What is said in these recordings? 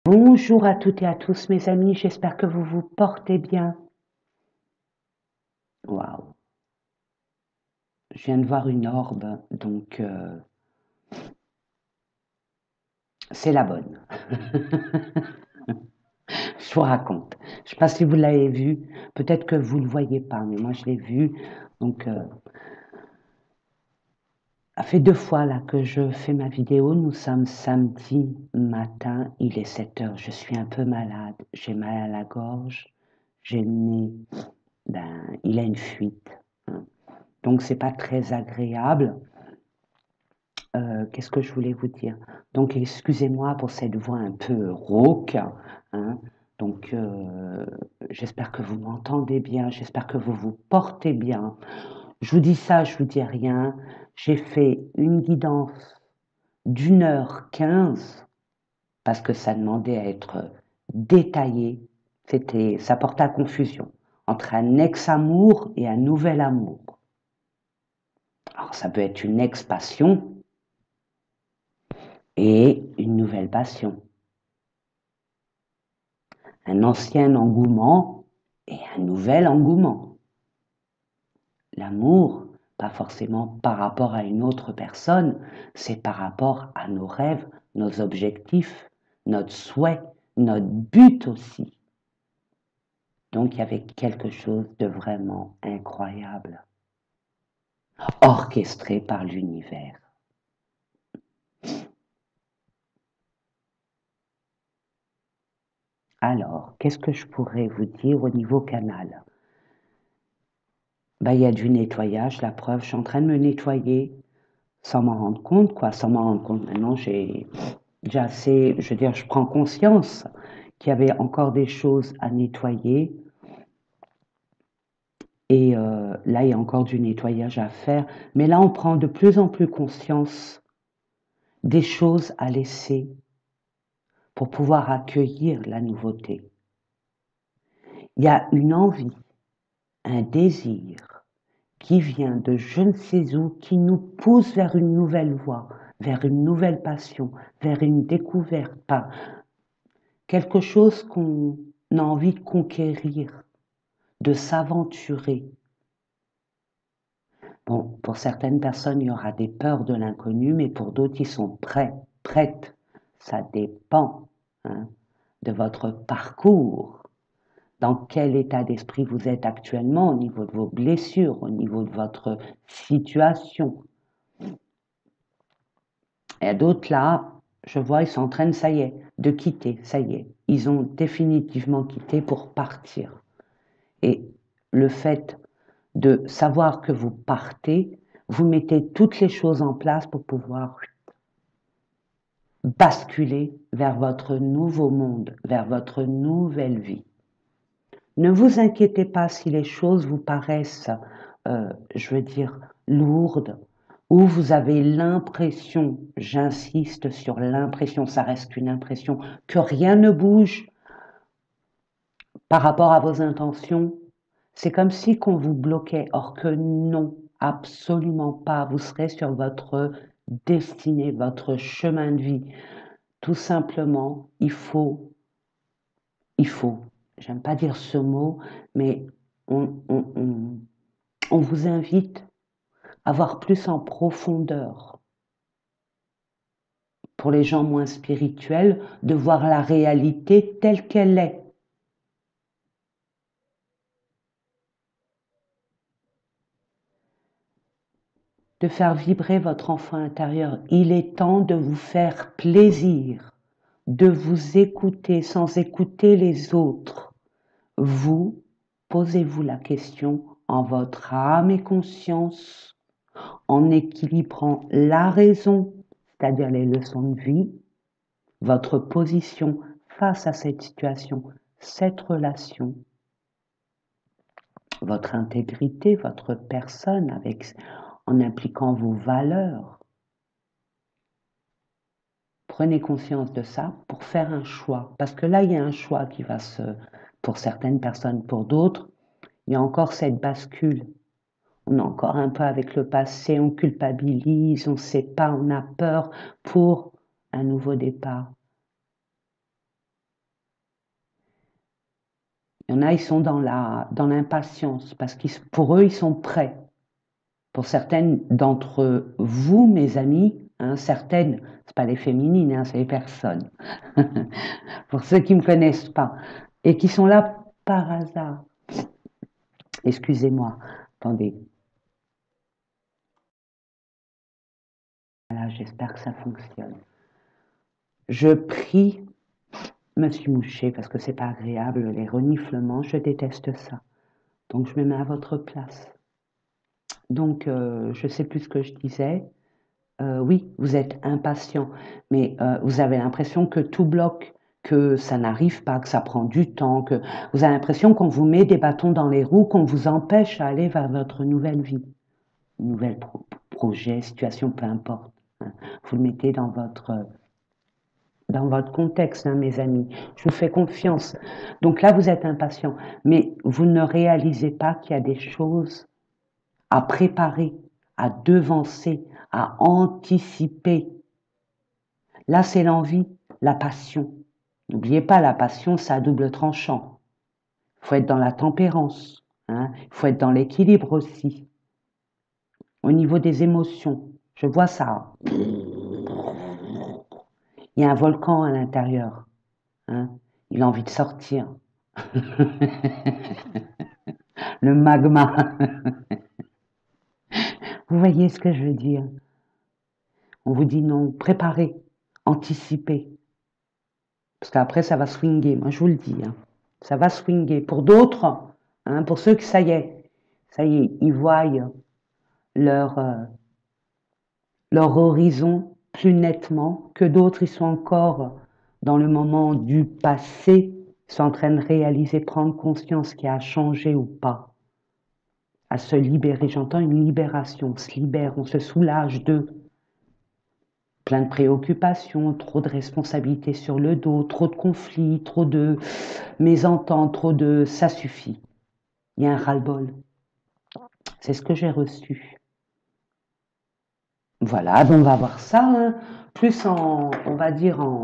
Bonjour à toutes et à tous mes amis, j'espère que vous vous portez bien. Waouh, je viens de voir une orbe, donc c'est la bonne. Je vous raconte. Je ne sais pas si vous l'avez vu, peut-être que vous ne le voyez pas, mais moi je l'ai vu. Donc, ça fait 2 fois là que je fais ma vidéo. Nous sommes samedi matin, il est 7 heures. Je suis un peu malade, j'ai mal à la gorge, j'ai le nez, il a une fuite, hein. Donc c'est pas très agréable. Qu'est-ce que je voulais vous dire? Donc excusez-moi pour cette voix un peu rauque, hein. Donc j'espère que vous m'entendez bien, j'espère que vous vous portez bien. Je vous dis ça, je vous dis rien. J'ai fait une guidance d'1h15 parce que ça demandait à être détaillé. Ça portait à confusion entre un ex-amour et un nouvel amour. Alors ça peut être une ex-passion et une nouvelle passion. Un ancien engouement et un nouvel engouement. L'amour, pas forcément par rapport à une autre personne, c'est par rapport à nos rêves, nos objectifs, notre souhait, notre but aussi. Donc il y avait quelque chose de vraiment incroyable, orchestré par l'univers. Alors, qu'est-ce que je pourrais vous dire au niveau canal? Il y a du nettoyage, la preuve, je suis en train de me nettoyer sans m'en rendre compte, quoi, sans m'en rendre compte. Maintenant, j'ai assez, je veux dire, je prends conscience qu'il y avait encore des choses à nettoyer. Et là, il y a encore du nettoyage à faire. Mais là, on prend de plus en plus conscience des choses à laisser pour pouvoir accueillir la nouveauté. Il y a une envie, un désir qui vient de je ne sais où, qui nous pousse vers une nouvelle voie, vers une nouvelle passion, vers une découverte, pas quelque chose qu'on a envie de conquérir, de s'aventurer. Bon, pour certaines personnes, il y aura des peurs de l'inconnu, mais pour d'autres, ils sont prêts, prêtes. Ça dépend, hein, de votre parcours. Dans quel état d'esprit vous êtes actuellement au niveau de vos blessures, au niveau de votre situation. Et d'autres là, je vois, ils sont en train de, ça y est, de quitter, ça y est. Ils ont définitivement quitté pour partir. Et le fait de savoir que vous partez, vous mettez toutes les choses en place pour pouvoir basculer vers votre nouveau monde, vers votre nouvelle vie. Ne vous inquiétez pas si les choses vous paraissent, je veux dire, lourdes, ou vous avez l'impression, j'insiste sur l'impression, ça reste qu'une impression, que rien ne bouge par rapport à vos intentions. C'est comme si qu'on vous bloquait, or que non, absolument pas. Vous serez sur votre destinée, votre chemin de vie. Tout simplement, j'aime pas dire ce mot, mais on, on, on, on vous invite à voir plus en profondeur. Pour les gens moins spirituels, de voir la réalité telle qu'elle est. De faire vibrer votre enfant intérieur. Il est temps de vous faire plaisir, de vous écouter sans écouter les autres. Vous, posez-vous la question en votre âme et conscience, en équilibrant la raison, c'est-à-dire les leçons de vie, votre position face à cette situation, cette relation, votre intégrité, votre personne, en impliquant vos valeurs. Prenez conscience de ça pour faire un choix. Parce que là, il y a un choix qui va pour certaines personnes, pour d'autres, il y a encore cette bascule. On est encore un peu avec le passé, on culpabilise, on ne sait pas, on a peur pour un nouveau départ. Il y en a, ils sont dans l'impatience, parce que pour eux, ils sont prêts. Pour certaines d'entre vous, mes amis, hein, certaines, c'est pas les féminines, hein, c'est les personnes, pour ceux qui ne me connaissent pas, et qui sont là par hasard. Excusez-moi, attendez. Voilà, j'espère que ça fonctionne. Je prie, me suis mouchée parce que c'est pas agréable, les reniflements, je déteste ça. Donc je me mets à votre place. Donc je sais plus ce que je disais. Oui, vous êtes impatient, mais vous avez l'impression que tout bloque, que ça n'arrive pas, que ça prend du temps, que vous avez l'impression qu'on vous met des bâtons dans les roues, qu'on vous empêche à aller vers votre nouvelle vie, nouvel projet, situation, peu importe. Hein. Vous le mettez dans votre contexte, hein, mes amis. Je vous fais confiance. Donc là, vous êtes impatient, mais vous ne réalisez pas qu'il y a des choses à préparer, à devancer, à anticiper. Là, c'est l'envie, la passion. N'oubliez pas, la passion, c'est à double tranchant. Il faut être dans la tempérance. Hein. Il faut être dans l'équilibre aussi. Au niveau des émotions, je vois ça. Il y a un volcan à l'intérieur. Hein. Il a envie de sortir. Le magma. Vous voyez ce que je veux dire? On vous dit non, préparez, anticipez. Parce qu'après, ça va swinguer, moi je vous le dis. Hein. Ça va swinguer. Pour d'autres, hein, pour ceux que ça y est, ils voient leur, leur horizon plus nettement, que d'autres, ils sont encore dans le moment du passé, ils sont en train de réaliser, prendre conscience qu'il y a changé ou pas. À se libérer, j'entends une libération, on se libère, on se soulage de plein de préoccupations, trop de responsabilités sur le dos, trop de conflits, trop de mésententes, trop de ça suffit. Il y a un ras-le-bol. C'est ce que j'ai reçu. Voilà, donc on va voir ça, hein, plus on va dire en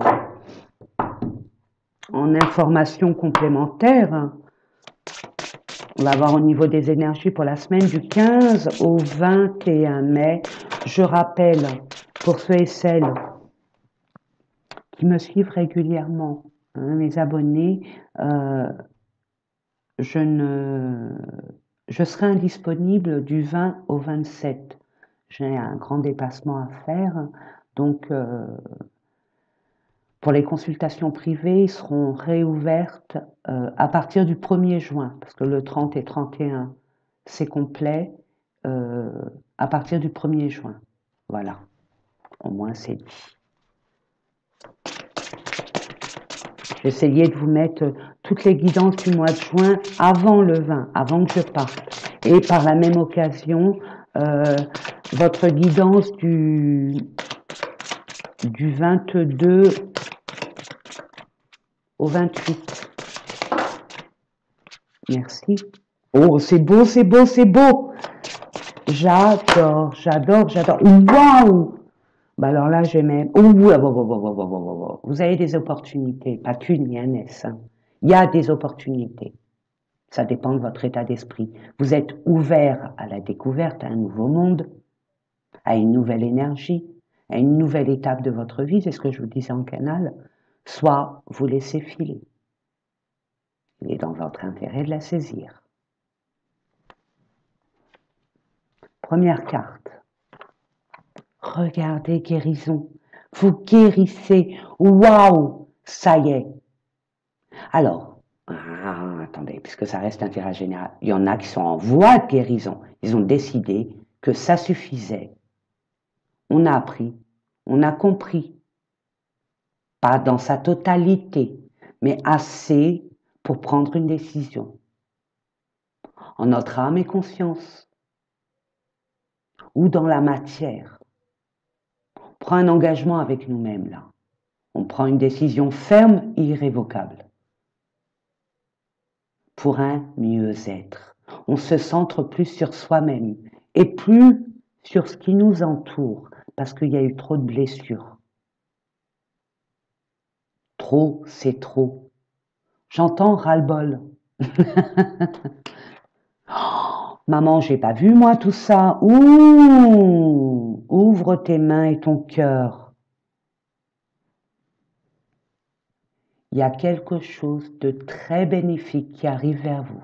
information complémentaire. Hein. On va voir au niveau des énergies pour la semaine du 15 au 21 mai. Je rappelle, pour ceux et celles qui me suivent régulièrement, hein, mes abonnés, je serai indisponible du 20 au 27. J'ai un grand déplacement à faire, donc pour les consultations privées, ils seront réouvertes à partir du 1er juin, parce que le 30 et 31, c'est complet, à partir du 1er juin. Voilà, au moins c'est dit. J'essayais de vous mettre toutes les guidances du mois de juin avant le 20, avant que je parte. Et par la même occasion, votre guidance du 22 au 28. Merci. Oh, c'est beau, c'est beau, c'est beau. J'adore, j'adore, j'adore. Waouh! Bah alors là, j'ai même. Oh, vous avez des opportunités, pas qu'une, il y a un S. Hein. Il y a des opportunités. Ça dépend de votre état d'esprit. Vous êtes ouvert à la découverte, à un nouveau monde, à une nouvelle énergie, à une nouvelle étape de votre vie, c'est ce que je vous disais en canal. Soit vous laissez filer. Il est dans votre intérêt de la saisir. Première carte. Regardez, guérison. Vous guérissez. Waouh! Ça y est. Alors, attendez, puisque ça reste un tirage général, il y en a qui sont en voie de guérison. Ils ont décidé que ça suffisait. On a appris, on a compris. Pas dans sa totalité, mais assez pour prendre une décision. En notre âme et conscience. Ou dans la matière. On prend un engagement avec nous-mêmes, là. On prend une décision ferme et irrévocable. Pour un mieux-être. On se centre plus sur soi-même et plus sur ce qui nous entoure, parce qu'il y a eu trop de blessures. Trop, c'est trop. J'entends ras-le-bol. Oh, maman, j'ai pas vu moi tout ça. Ouh, ouvre tes mains et ton cœur. Il y a quelque chose de très bénéfique qui arrive vers vous.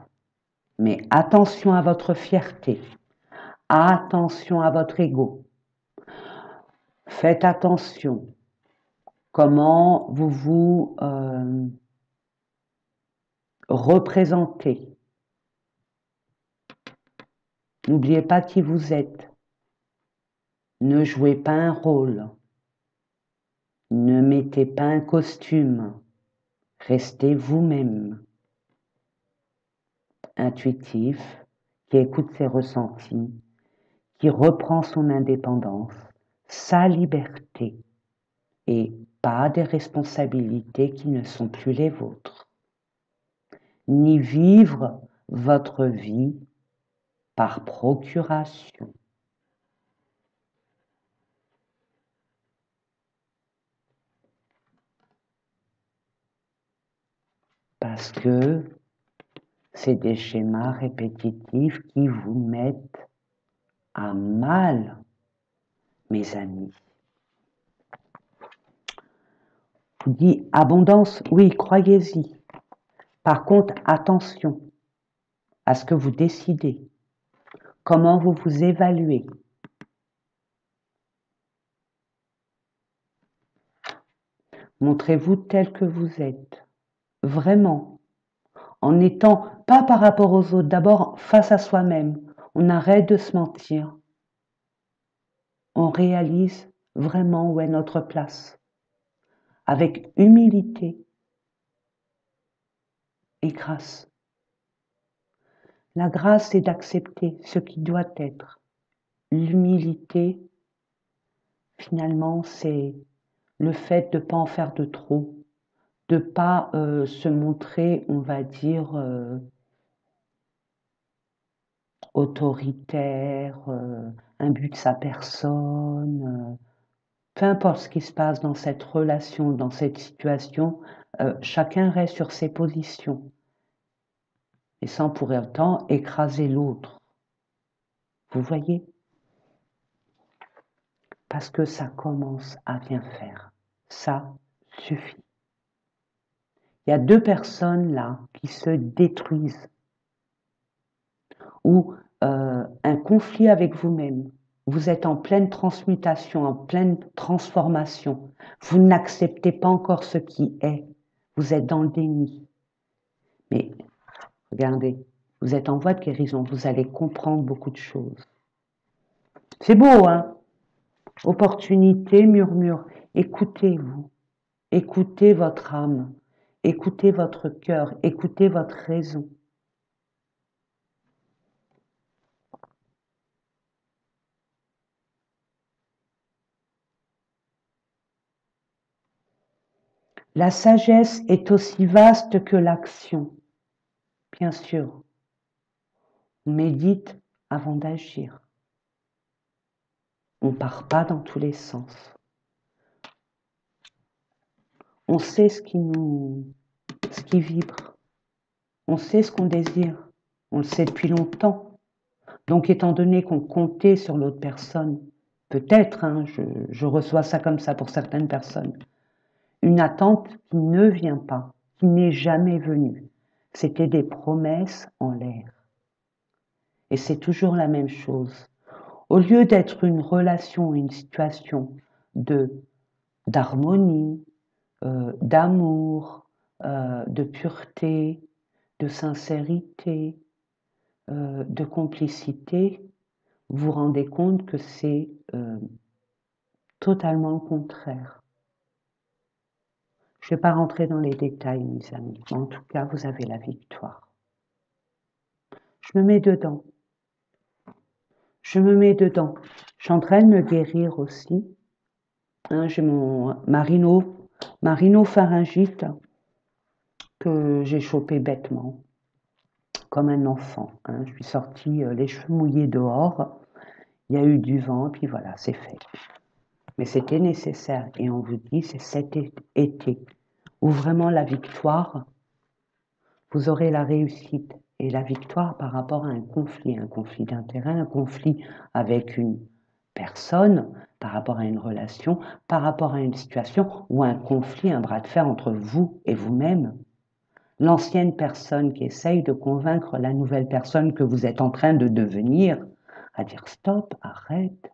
Mais attention à votre fierté. Attention à votre ego. Faites attention. Comment vous vous représentez. N'oubliez pas qui vous êtes. Ne jouez pas un rôle. Ne mettez pas un costume. Restez vous-même. Intuitif, qui écoute ses ressentis, qui reprend son indépendance, sa liberté et pas des responsabilités qui ne sont plus les vôtres. Ni vivre votre vie par procuration. Parce que c'est des schémas répétitifs qui vous mettent à mal, mes amis. Je vous dis abondance, oui, croyez-y. Par contre, attention à ce que vous décidez, comment vous vous évaluez. Montrez-vous tel que vous êtes, vraiment, en étant pas par rapport aux autres, d'abord face à soi-même. On arrête de se mentir. On réalise vraiment où est notre place, avec humilité et grâce. La grâce, c'est d'accepter ce qui doit être. L'humilité, finalement, c'est le fait de ne pas en faire de trop, de ne pas se montrer, on va dire, autoritaire, imbu de sa personne. Peu importe ce qui se passe dans cette relation, dans cette situation, chacun reste sur ses positions et sans pour autant écraser l'autre. Vous voyez? Parce que ça commence à bien faire. Ça suffit. Il y a 2 personnes là qui se détruisent ou un conflit avec vous-même. Vous êtes en pleine transmutation, en pleine transformation. Vous n'acceptez pas encore ce qui est. Vous êtes dans le déni. Mais regardez, vous êtes en voie de guérison. Vous allez comprendre beaucoup de choses. C'est beau, hein? Opportunité, murmure. Écoutez-vous. Écoutez votre âme. Écoutez votre cœur. Écoutez votre raison. La sagesse est aussi vaste que l'action. Bien sûr, on médite avant d'agir. On ne part pas dans tous les sens. On sait ce qui vibre. On sait ce qu'on désire. On le sait depuis longtemps. Donc, étant donné qu'on comptait sur l'autre personne, peut-être, hein, je reçois ça comme ça pour certaines personnes, une attente qui ne vient pas, qui n'est jamais venue. C'était des promesses en l'air. Et c'est toujours la même chose. Au lieu d'être une relation, une situation d'harmonie, d'amour, de pureté, de sincérité, de complicité, vous vous rendez compte que c'est totalement le contraire. Je ne vais pas rentrer dans les détails, mes amis, mais en tout cas, vous avez la victoire. Je me mets dedans. Je me mets dedans. Je suis en train de me guérir aussi. Hein, j'ai mon marinopharyngite que j'ai chopé bêtement, comme un enfant. Hein. Je suis sortie les cheveux mouillés dehors. Il y a eu du vent, puis voilà, c'est fait. Mais c'était nécessaire. Et on vous dit, c'est cet été où vraiment la victoire, vous aurez la réussite et la victoire par rapport à un conflit d'intérêt, un conflit avec une personne, par rapport à une relation, par rapport à une situation ou un conflit, un bras de fer entre vous et vous-même. L'ancienne personne qui essaye de convaincre la nouvelle personne que vous êtes en train de devenir à dire stop, arrête.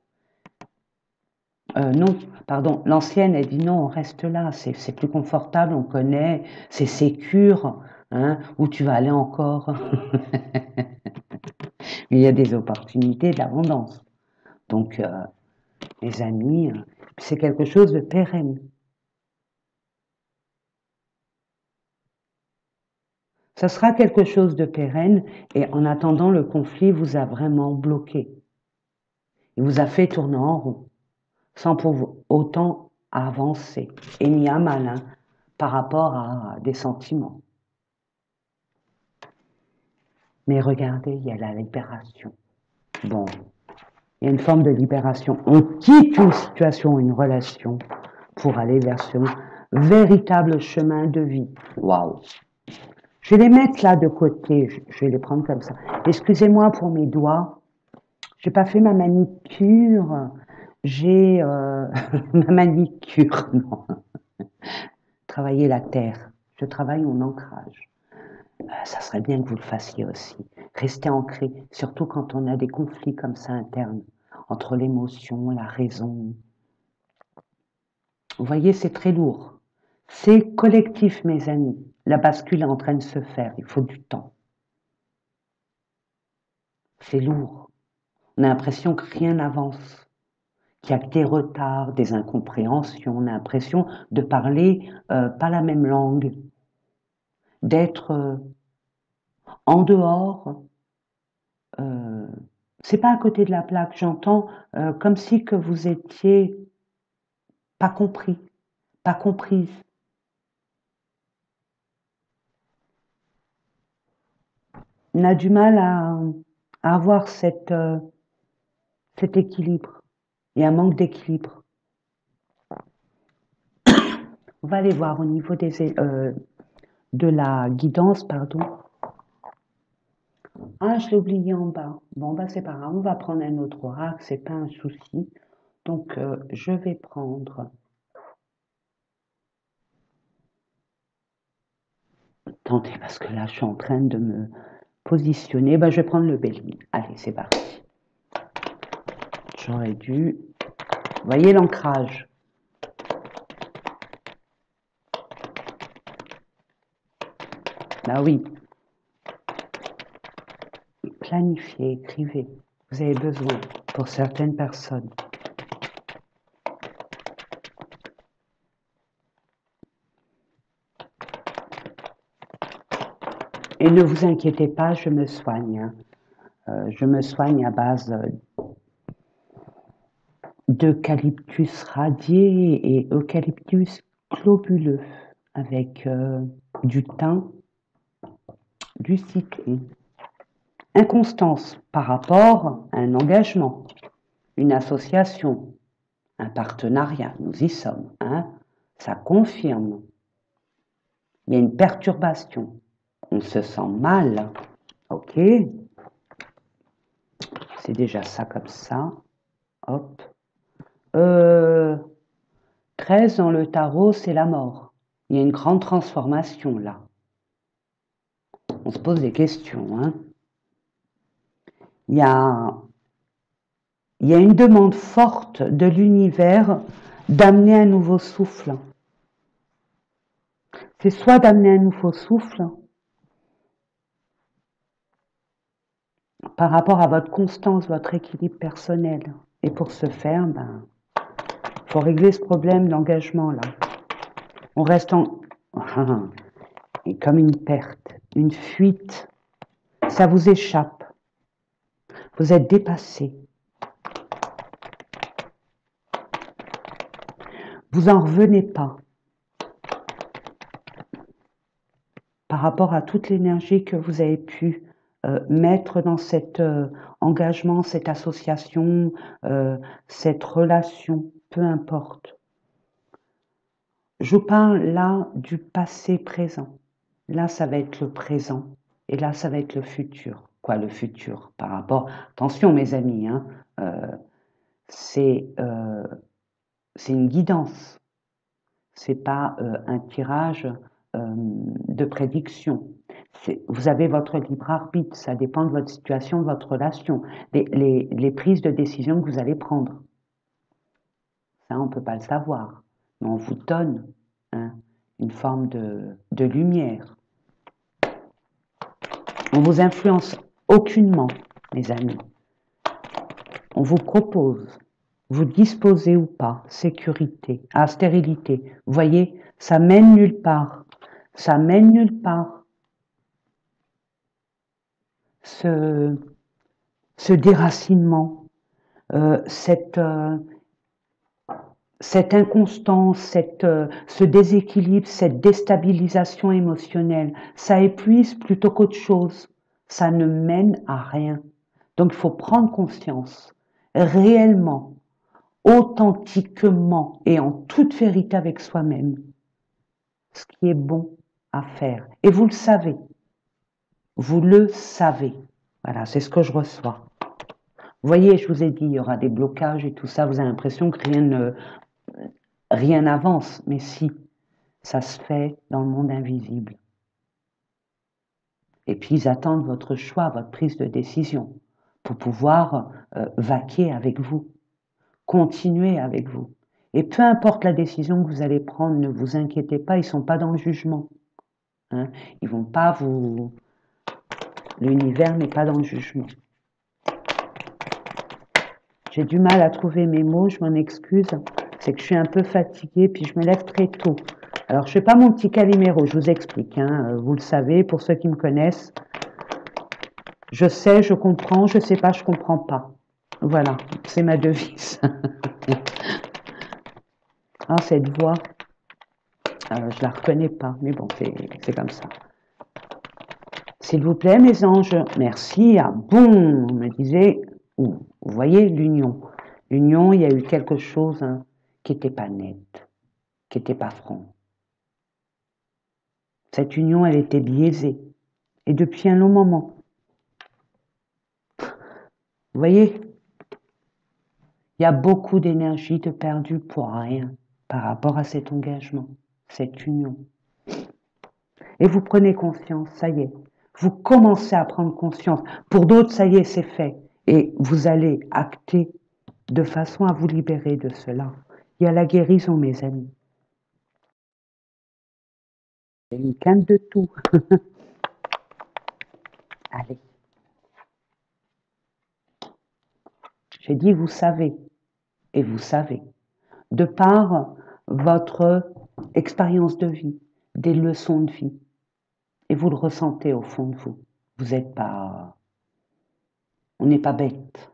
Non, pardon, l'ancienne, elle dit non, on reste là, c'est plus confortable, on connaît, c'est sécure, hein, où tu vas aller encore. Il y a des opportunités, de l'abondance. Donc, les amis, c'est quelque chose de pérenne. Ça sera quelque chose de pérenne et en attendant, le conflit vous a vraiment bloqué. Il vous a fait tourner en rond, sans pouvoir autant avancer et mis à mal par rapport à des sentiments. Mais regardez, il y a la libération. Bon, il y a une forme de libération. On quitte une situation, une relation, pour aller vers ce véritable chemin de vie. Waouh! Je vais les mettre là de côté, je vais les prendre comme ça. Excusez-moi pour mes doigts, j'ai pas fait ma manicure, j'ai ma manicure, non. Travailler la terre, je travaille mon ancrage. Ça serait bien que vous le fassiez aussi. Restez ancré, surtout quand on a des conflits comme ça internes, entre l'émotion, la raison. Vous voyez, c'est très lourd. C'est collectif, mes amis. La bascule est en train de se faire, il faut du temps. C'est lourd. On a l'impression que rien n'avance, qu'il y a que des retards, des incompréhensions. On a l'impression de parler pas la même langue, d'être en dehors. C'est pas à côté de la plaque, j'entends comme si que vous étiez pas compris, pas comprise. On a du mal à avoir cet équilibre. Il y a un manque d'équilibre. On va aller voir au niveau de la guidance, pardon. Ah, je l'ai oublié en bas. Bon, bah c'est pas grave, on va prendre un autre oracle, c'est pas un souci. Donc, je vais prendre. Attendez, parce que là, je suis en train de me positionner. Bah, je vais prendre le bélier. Allez, c'est parti. J'aurais dû. Vous voyez l'ancrage. Bah oui. Planifiez, écrivez. Vous avez besoin pour certaines personnes. Et ne vous inquiétez pas, je me soigne. Je me soigne à base d'eucalyptus radié et eucalyptus globuleux avec du thym, du citron. Inconstance par rapport à un engagement, une association, un partenariat, nous y sommes, hein, ça confirme. Il y a une perturbation, on se sent mal, ok, c'est déjà ça comme ça, hop. 13 dans le tarot, c'est la mort. Il y a une grande transformation là. On se pose des questions, hein. Il y a une demande forte de l'univers d'amener un nouveau souffle. C'est soit d'amener un nouveau souffle par rapport à votre constance, votre équilibre personnel. Et pour ce faire, faut régler ce problème d'engagement là. On reste et comme une perte, une fuite, ça vous échappe. Vous êtes dépassé. Vous en revenez pas. Par rapport à toute l'énergie que vous avez pu mettre dans cet engagement, cette association, cette relation, peu importe. Je vous parle là du passé présent. Là, ça va être le présent. Et là, ça va être le futur. Quoi, le futur par rapport... Attention, mes amis, hein, euh, c'est une guidance. C'est pas un tirage de prédiction. Vous avez votre libre arbitre, ça dépend de votre situation, de votre relation, les prises de décision que vous allez prendre. Ça, on ne peut pas le savoir, mais on vous donne hein, une forme de lumière. On vous influence aucunement, mes amis. On vous propose, vous disposez ou pas, sécurité, stérilité. Vous voyez, ça mène nulle part. Ça mène nulle part. Ce déracinement, cette inconstance, ce déséquilibre, cette déstabilisation émotionnelle, ça épuise plutôt qu'autre chose. Ça ne mène à rien. Donc il faut prendre conscience, réellement, authentiquement et en toute vérité avec soi-même, ce qui est bon à faire. Et vous le savez. Vous le savez. Voilà, c'est ce que je reçois. Vous voyez, je vous ai dit, il y aura des blocages et tout ça. Vous avez l'impression que rien n'avance. Mais si, ça se fait dans le monde invisible. Et puis, ils attendent votre choix, votre prise de décision pour pouvoir vaquer avec vous, continuer avec vous. Et peu importe la décision que vous allez prendre, ne vous inquiétez pas, ils ne sont pas dans le jugement. Hein. Ils vont pas vous... L'univers n'est pas dans le jugement. J'ai du mal à trouver mes mots, je m'en excuse. C'est que je suis un peu fatiguée, puis je me lève très tôt. Alors, je ne fais pas mon petit Calimero, je vous explique. Hein, vous le savez, pour ceux qui me connaissent. Je sais, je comprends, je ne sais pas, je ne comprends pas. Voilà, c'est ma devise. Ah, cette voix, je ne la reconnais pas, mais bon, c'est comme ça. S'il vous plaît, mes anges, merci. Ah bon, on me disait, vous voyez l'union. L'union, il y a eu quelque chose hein, qui n'était pas net, qui n'était pas franc. Cette union, elle était biaisée. Et depuis un long moment. Vous voyez, il y a beaucoup d'énergie de perdue pour rien par rapport à cet engagement, cette union. Et vous prenez conscience, ça y est. Vous commencez à prendre conscience. Pour d'autres, ça y est, c'est fait. Et vous allez acter de façon à vous libérer de cela. Il y a la guérison, mes amis. Il y a une quinte de tout. Allez. J'ai dit, vous savez. Et vous savez. De par votre expérience de vie, des leçons de vie. Et vous le ressentez au fond de vous. Vous n'êtes pas... On n'est pas bête.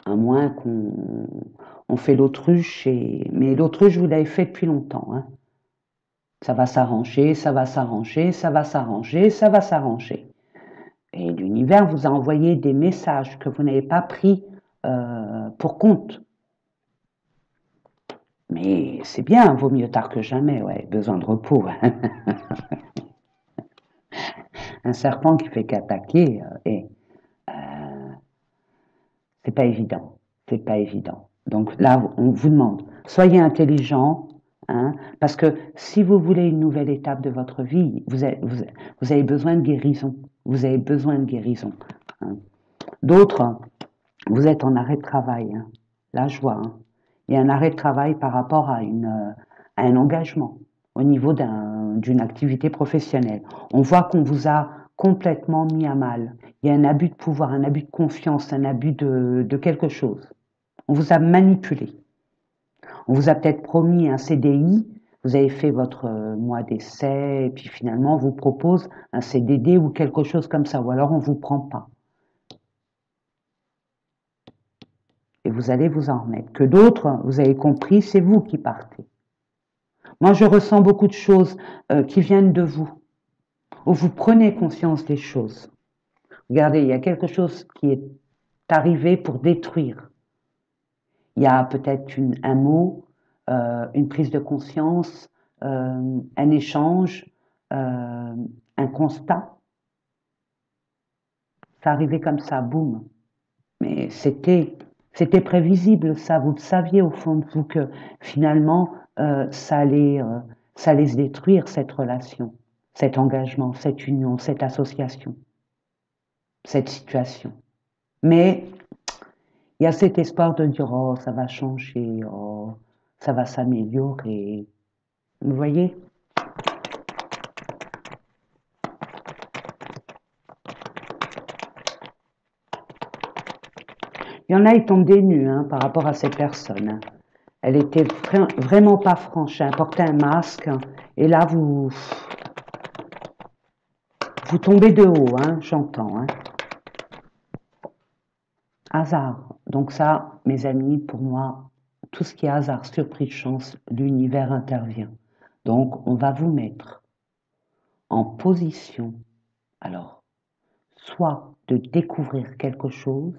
À moins qu'on fait l'autruche. Mais l'autruche, vous l'avez fait depuis longtemps. Hein. Ça va s'arranger, ça va s'arranger, ça va s'arranger, ça va s'arranger. Et l'univers vous a envoyé des messages que vous n'avez pas pris pour compte. Mais c'est bien, vaut mieux tard que jamais, ouais, besoin de repos. Un serpent qui fait qu'attaquer, c'est pas évident. C'est pas évident. Donc là, on vous demande, soyez intelligent, hein, parce que si vous voulez une nouvelle étape de votre vie, vous avez besoin de guérison. Vous avez besoin de guérison. Hein. D'autres, vous êtes en arrêt de travail. Hein. Là, je vois. Hein. Il y a un arrêt de travail par rapport à un engagement au niveau d'une activité professionnelle. On voit qu'on vous a complètement mis à mal. Il y a un abus de pouvoir, un abus de confiance, un abus de quelque chose. On vous a manipulé. On vous a peut-être promis un CDI, vous avez fait votre mois d'essai, et puis finalement on vous propose un CDD ou quelque chose comme ça, ou alors on ne vous prend pas. Et vous allez vous en remettre. Que d'autres, vous avez compris, c'est vous qui partez. Moi, je ressens beaucoup de choses qui viennent de vous, où vous prenez conscience des choses. Regardez, il y a quelque chose qui est arrivé pour détruire. Il y a peut-être un mot, une prise de conscience, un échange, un constat. Ça arrivait comme ça, boum. Mais c'était prévisible, ça. Vous le saviez au fond de vous que finalement, ça allait se détruire, cette relation, cet engagement, cette union, cette association, cette situation. Mais il y a cet espoir de dire, oh, ça va changer, oh, ça va s'améliorer. Vous voyez? Il y en a, ils tombent des nues hein, par rapport à cette personne. Hein. Elle était vraiment pas franche. Elle portait un masque. Et là, vous tombez de haut, hein, j'entends. Hein. Hasard. Donc ça, mes amis, pour moi, tout ce qui est hasard, surprise, chance, l'univers intervient. Donc, on va vous mettre en position, alors, soit de découvrir quelque chose,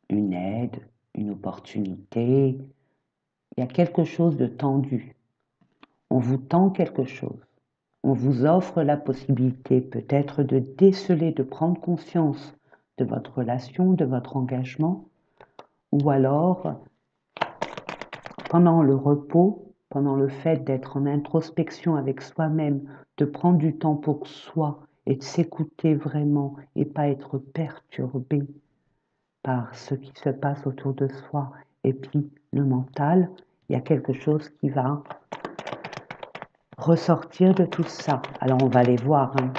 une aide, une opportunité, il y a quelque chose de tendu. On vous tend quelque chose. On vous offre la possibilité peut-être de déceler, de prendre conscience de votre relation, de votre engagement, ou alors, pendant le repos, pendant le fait d'être en introspection avec soi-même, de prendre du temps pour soi et de s'écouter vraiment et pas être perturbé par ce qui se passe autour de soi et puis le mental, il y a quelque chose qui va ressortir de tout ça. Alors on va aller voir. Hein.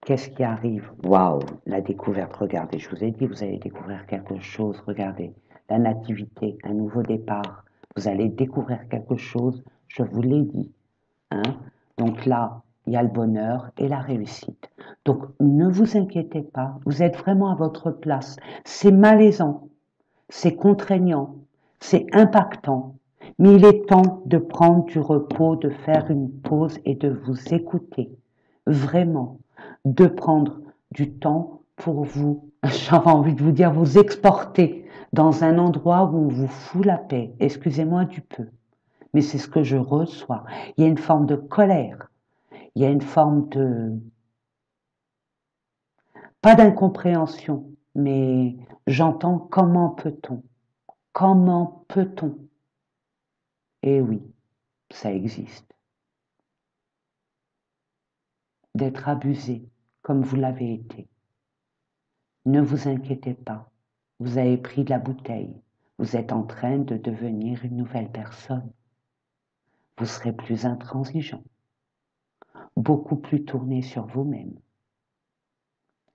Qu'est-ce qui arrive? Waouh, la découverte. Regardez, je vous ai dit, vous allez découvrir quelque chose. Regardez, la nativité, un nouveau départ. Vous allez découvrir quelque chose, je vous l'ai dit. Hein? Donc là, il y a le bonheur et la réussite. Donc ne vous inquiétez pas, vous êtes vraiment à votre place. C'est malaisant, c'est contraignant, c'est impactant, mais il est temps de prendre du repos, de faire une pause et de vous écouter. Vraiment, de prendre du temps pour vous, j'avais envie de vous dire, vous exporter dans un endroit où on vous fout la paix. Excusez-moi du peu, mais c'est ce que je reçois. Il y a une forme de colère, il y a une forme de, pas d'incompréhension, mais j'entends comment peut-on? Comment peut-on? Eh oui, ça existe. D'être abusé comme vous l'avez été. Ne vous inquiétez pas, vous avez pris de la bouteille, vous êtes en train de devenir une nouvelle personne. Vous serez plus intransigeant, beaucoup plus tourné sur vous-même.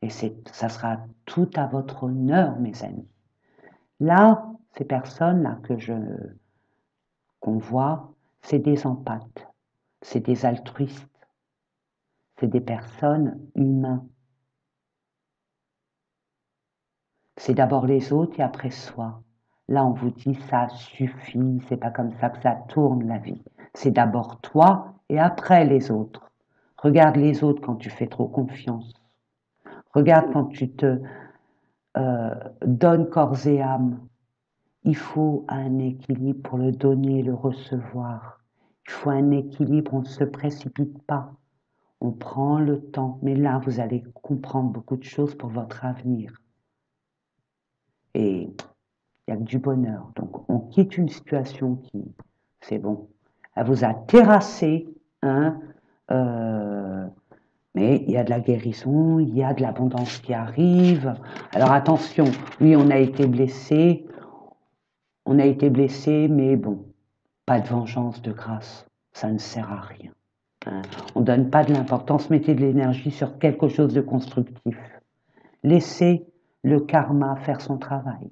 Et ça sera tout à votre honneur, mes amis. Là, ces personnes-là qu'on voit, c'est des empathes, c'est des altruistes, c'est des personnes humaines. C'est d'abord les autres et après soi. Là, on vous dit ça suffit, c'est pas comme ça que ça tourne la vie. C'est d'abord toi et après les autres. Regarde les autres quand tu fais trop confiance. Regarde quand tu te donnes corps et âme. Il faut un équilibre pour le donner et le recevoir. Il faut un équilibre, on ne se précipite pas. On prend le temps. Mais là, vous allez comprendre beaucoup de choses pour votre avenir. Et il n'y a que du bonheur. Donc, on quitte une situation qui, c'est bon, elle vous a terrassé, hein, mais il y a de la guérison, il y a de l'abondance qui arrive. Alors attention, oui, on a été blessé, mais bon, pas de vengeance, de grâce, ça ne sert à rien. Hein. On ne donne pas de l'importance, mettez de l'énergie sur quelque chose de constructif. Laissez le karma faire son travail.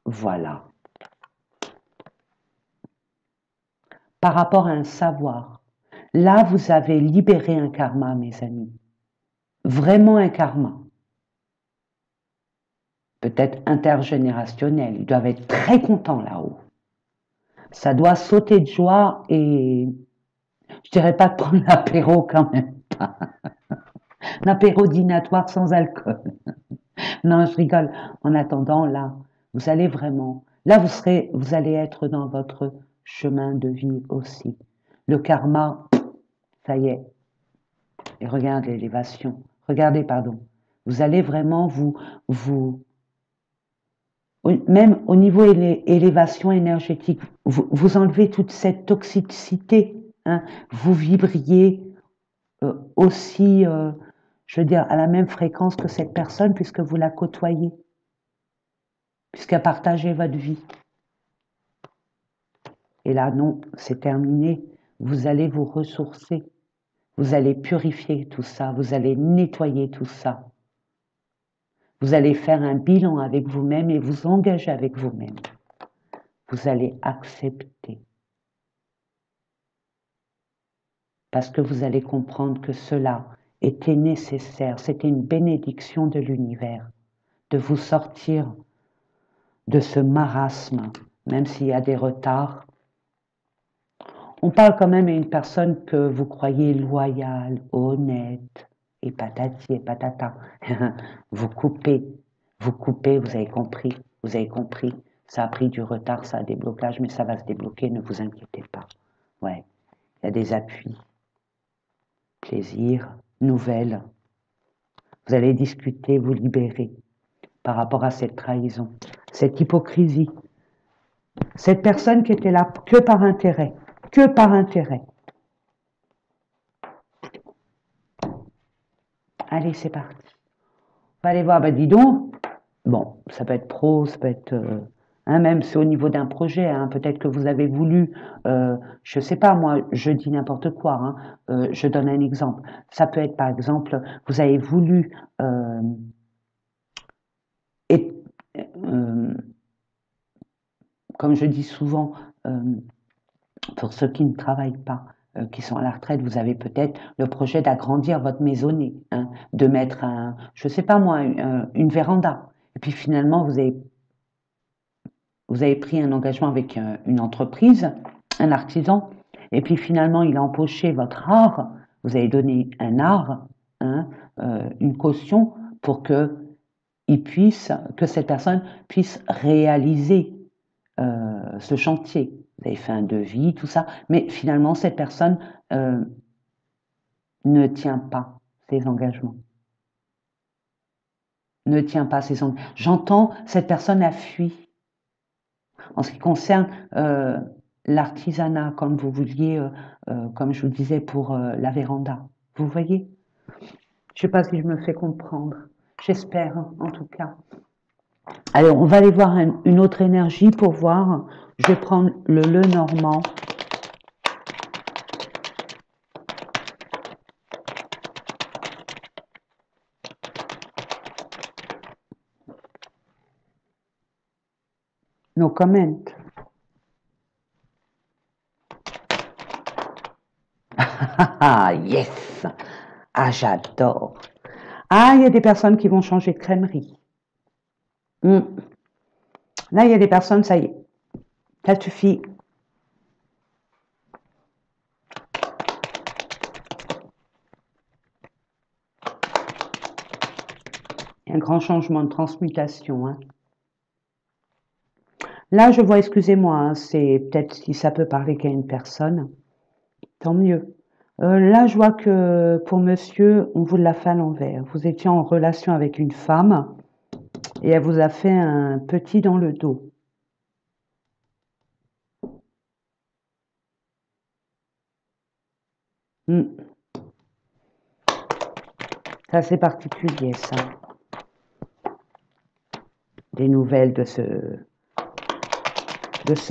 Voilà. Par rapport à un savoir, là, vous avez libéré un karma, mes amis. Vraiment un karma. Peut-être intergénérationnel. Ils doivent être très contents là-haut. Ça doit sauter de joie et je dirais pas de prendre l'apéro quand même pas. L'apéro dînatoire sans alcool. Non, je rigole. En attendant, là, vous allez vraiment Là, vous allez être dans votre chemin de vie aussi. Le karma, ça y est. Et regarde l'élévation. Regardez, pardon. Vous allez vraiment même au niveau élévation énergétique, vous enlevez toute cette toxicité. Hein, vous vibriez aussi, je veux dire, à la même fréquence que cette personne puisque vous la côtoyez, puisqu'elle partageait votre vie. Et là, non, c'est terminé. Vous allez vous ressourcer. Vous allez purifier tout ça. Vous allez nettoyer tout ça. Vous allez faire un bilan avec vous-même et vous engager avec vous-même. Vous allez accepter. Parce que vous allez comprendre que cela était nécessaire. C'était une bénédiction de l'univers de vous sortir de ce marasme, même s'il y a des retards. On parle quand même à une personne que vous croyez loyale, honnête, et patati et patata. Vous coupez, vous avez compris. Ça a pris du retard, ça a des blocages, mais ça va se débloquer, ne vous inquiétez pas. Ouais, il y a des appuis, plaisir, nouvelles. Vous allez discuter, vous libérer par rapport à cette trahison, cette hypocrisie. Cette personne qui était là que par intérêt. Que par intérêt. Allez, c'est parti. On va aller voir, bah dis donc, bon, ça peut être pro, ça peut être, même c'est au niveau d'un projet, hein, peut-être que vous avez voulu, je sais pas, moi, je dis n'importe quoi, hein, je donne un exemple. Ça peut être, par exemple, vous avez voulu, et, comme je dis souvent, pour ceux qui ne travaillent pas, qui sont à la retraite, vous avez peut-être le projet d'agrandir votre maisonnée, hein, de mettre je sais pas moi, une véranda. Et puis finalement, vous avez pris un engagement avec une entreprise, un artisan, et puis finalement, il a empoché votre art, vous avez donné un art, hein, une caution pour que cette personne puisse réaliser ce chantier. Vous avez fait un devis, tout ça, mais finalement, cette personne ne tient pas ses engagements. Ne tient pas ses engagements. J'entends, cette personne a fui. En ce qui concerne l'artisanat, comme vous vouliez, comme je vous disais pour la véranda. Vous voyez? Je ne sais pas si je me fais comprendre. J'espère, hein, en tout cas. Alors, on va aller voir une autre énergie pour voir. Je vais prendre le Lenormand. No comment. Ah, yes! Ah, j'adore. Ah, il y a des personnes qui vont changer de crèmerie. Là, il y a des personnes, ça y est, ça suffit. Il y a un grand changement de transmutation. Hein. Là, je vois, excusez-moi, hein, c'est peut-être si ça peut parler qu'à une personne, tant mieux. Là, je vois que pour monsieur, on vous l'a fait à l'envers. Vous étiez en relation avec une femme et elle vous a fait un petit dans le dos. Ça, c'est particulier, ça. Des nouvelles de ce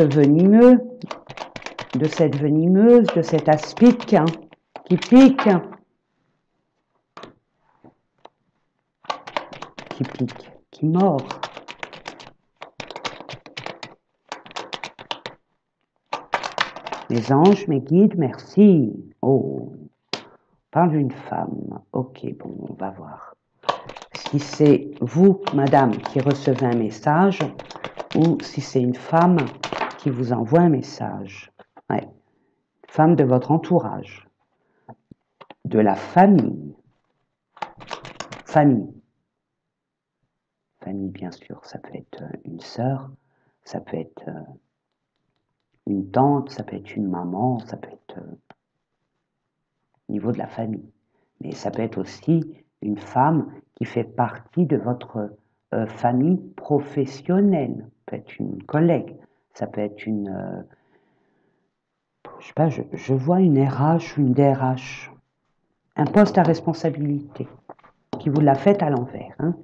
venimeux, de cette venimeuse, de cet aspic hein, qui pique. Qui pique, qui mord. Mes anges, mes guides, merci. Oh, parle d'une femme. Ok, bon, on va voir. Si c'est vous, madame, qui recevez un message, ou si c'est une femme qui vous envoie un message. Ouais. Femme de votre entourage. De la famille. Famille. Famille, bien sûr, ça peut être une sœur, Ça peut être une tante, ça peut être une maman, ça peut être au niveau de la famille. Mais ça peut être aussi une femme qui fait partie de votre famille professionnelle. Ça peut être une collègue, ça peut être une... je sais pas, je vois une RH ou une DRH. Un poste à responsabilité qui vous l'a fait à l'envers. Hein.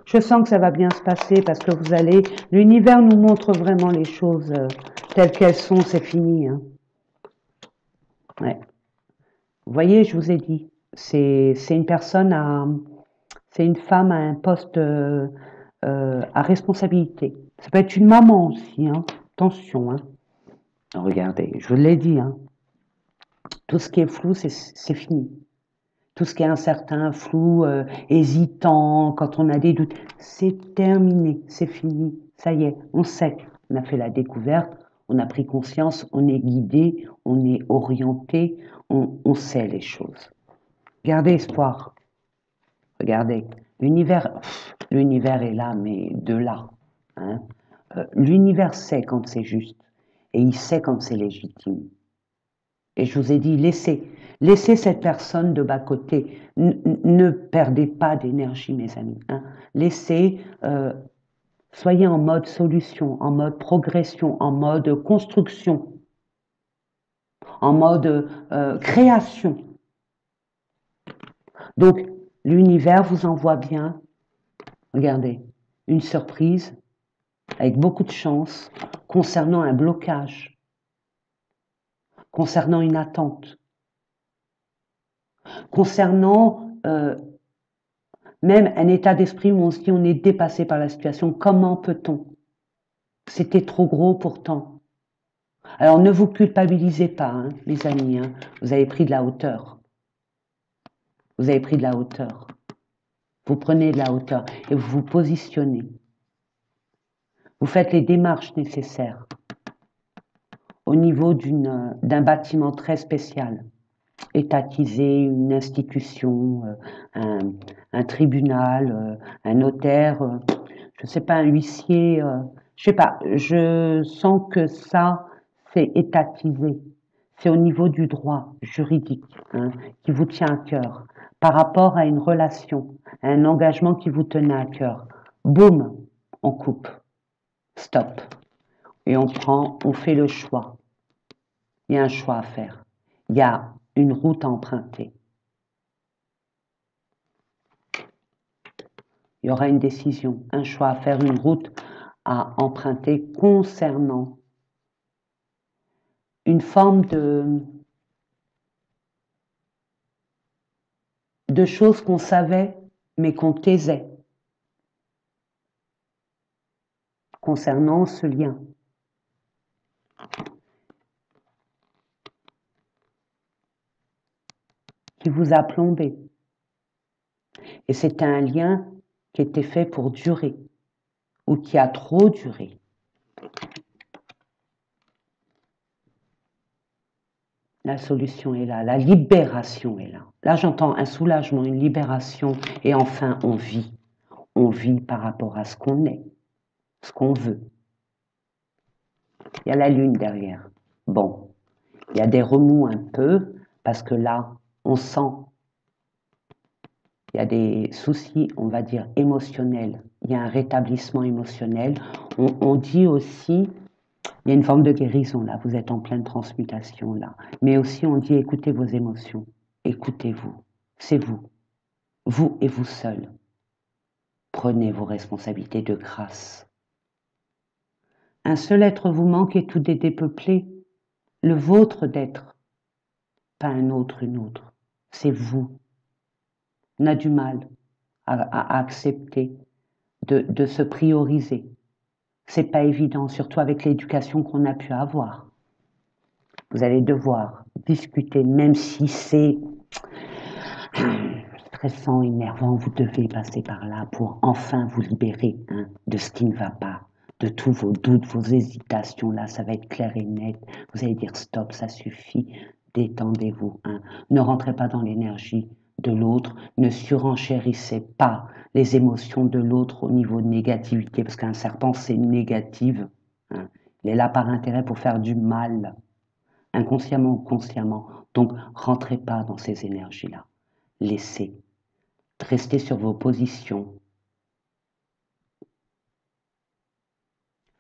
Je sens que ça va bien se passer parce que vous allez... L'univers nous montre vraiment les choses telles qu'elles sont, c'est fini. Hein. Ouais. Vous voyez, je vous ai dit, c'est une personne à... C'est une femme à un poste à responsabilité. Ça peut être une maman aussi, hein. Attention. Hein. Regardez, je vous l'ai dit, hein. Tout ce qui est flou, c'est fini. Tout ce qui est incertain, flou, hésitant, quand on a des doutes, c'est terminé, c'est fini, ça y est, on sait, on a fait la découverte, on a pris conscience, on est guidé, on est orienté, on sait les choses. Gardez espoir, regardez, l'univers est là, mais de là. Hein. L'univers sait quand c'est juste, et il sait quand c'est légitime. Et je vous ai dit, laissez cette personne de bas-côté. Ne perdez pas d'énergie, mes amis. Hein. Laissez, soyez en mode solution, en mode progression, en mode construction, en mode création. Donc, l'univers vous envoie bien, regardez, une surprise avec beaucoup de chance concernant un blocage, concernant une attente, concernant même un état d'esprit où on se dit on est dépassé par la situation. Comment peut-on? C'était trop gros pourtant. Alors ne vous culpabilisez pas, hein, les amis. Hein. Vous avez pris de la hauteur. Vous avez pris de la hauteur. Vous prenez de la hauteur et vous vous positionnez. Vous faites les démarches nécessaires au niveau d'un bâtiment très spécial, étatisé, une institution, un tribunal, un notaire, je ne sais pas, un huissier, je sais pas, je sens que ça, c'est étatisé. C'est au niveau du droit juridique hein, qui vous tient à cœur, par rapport à une relation, à un engagement qui vous tenait à cœur. Boum, on coupe, stop. Et on fait le choix. Il y a un choix à faire. Il y a une route à emprunter. Il y aura une décision, un choix à faire, une route à emprunter concernant une forme de choses qu'on savait mais qu'on taisait concernant ce lien. Qui vous a plombé. Et c'était un lien qui était fait pour durer ou qui a trop duré. La solution est là, la libération est là. Là, j'entends un soulagement, une libération, et enfin, on vit. On vit par rapport à ce qu'on est, ce qu'on veut. Il y a la lune derrière. Bon, il y a des remous un peu, parce que là, on sent, il y a des soucis, on va dire, émotionnels. Il y a un rétablissement émotionnel. On dit aussi, il y a une forme de guérison là, vous êtes en pleine transmutation là. Mais aussi, on dit, écoutez vos émotions, écoutez-vous, c'est vous. Vous et vous seul. Prenez vos responsabilités de grâce. Un seul être vous manque et tout est dépeuplé. Le vôtre d'être, pas un autre, une autre. C'est vous. On a du mal à accepter de se prioriser. C'est pas évident, surtout avec l'éducation qu'on a pu avoir. Vous allez devoir discuter, même si c'est stressant, énervant, vous devez passer par là pour enfin vous libérer hein, de ce qui ne va pas, de tous vos doutes, vos hésitations. Là, ça va être clair et net. Vous allez dire stop, ça suffit, détendez-vous. Hein. Ne rentrez pas dans l'énergie de l'autre, ne surenchérissez pas les émotions de l'autre au niveau de négativité, parce qu'un serpent, c'est négative. Hein. Il est là par intérêt pour faire du mal, inconsciemment ou consciemment. Donc, rentrez pas dans ces énergies-là. Laissez. Restez sur vos positions.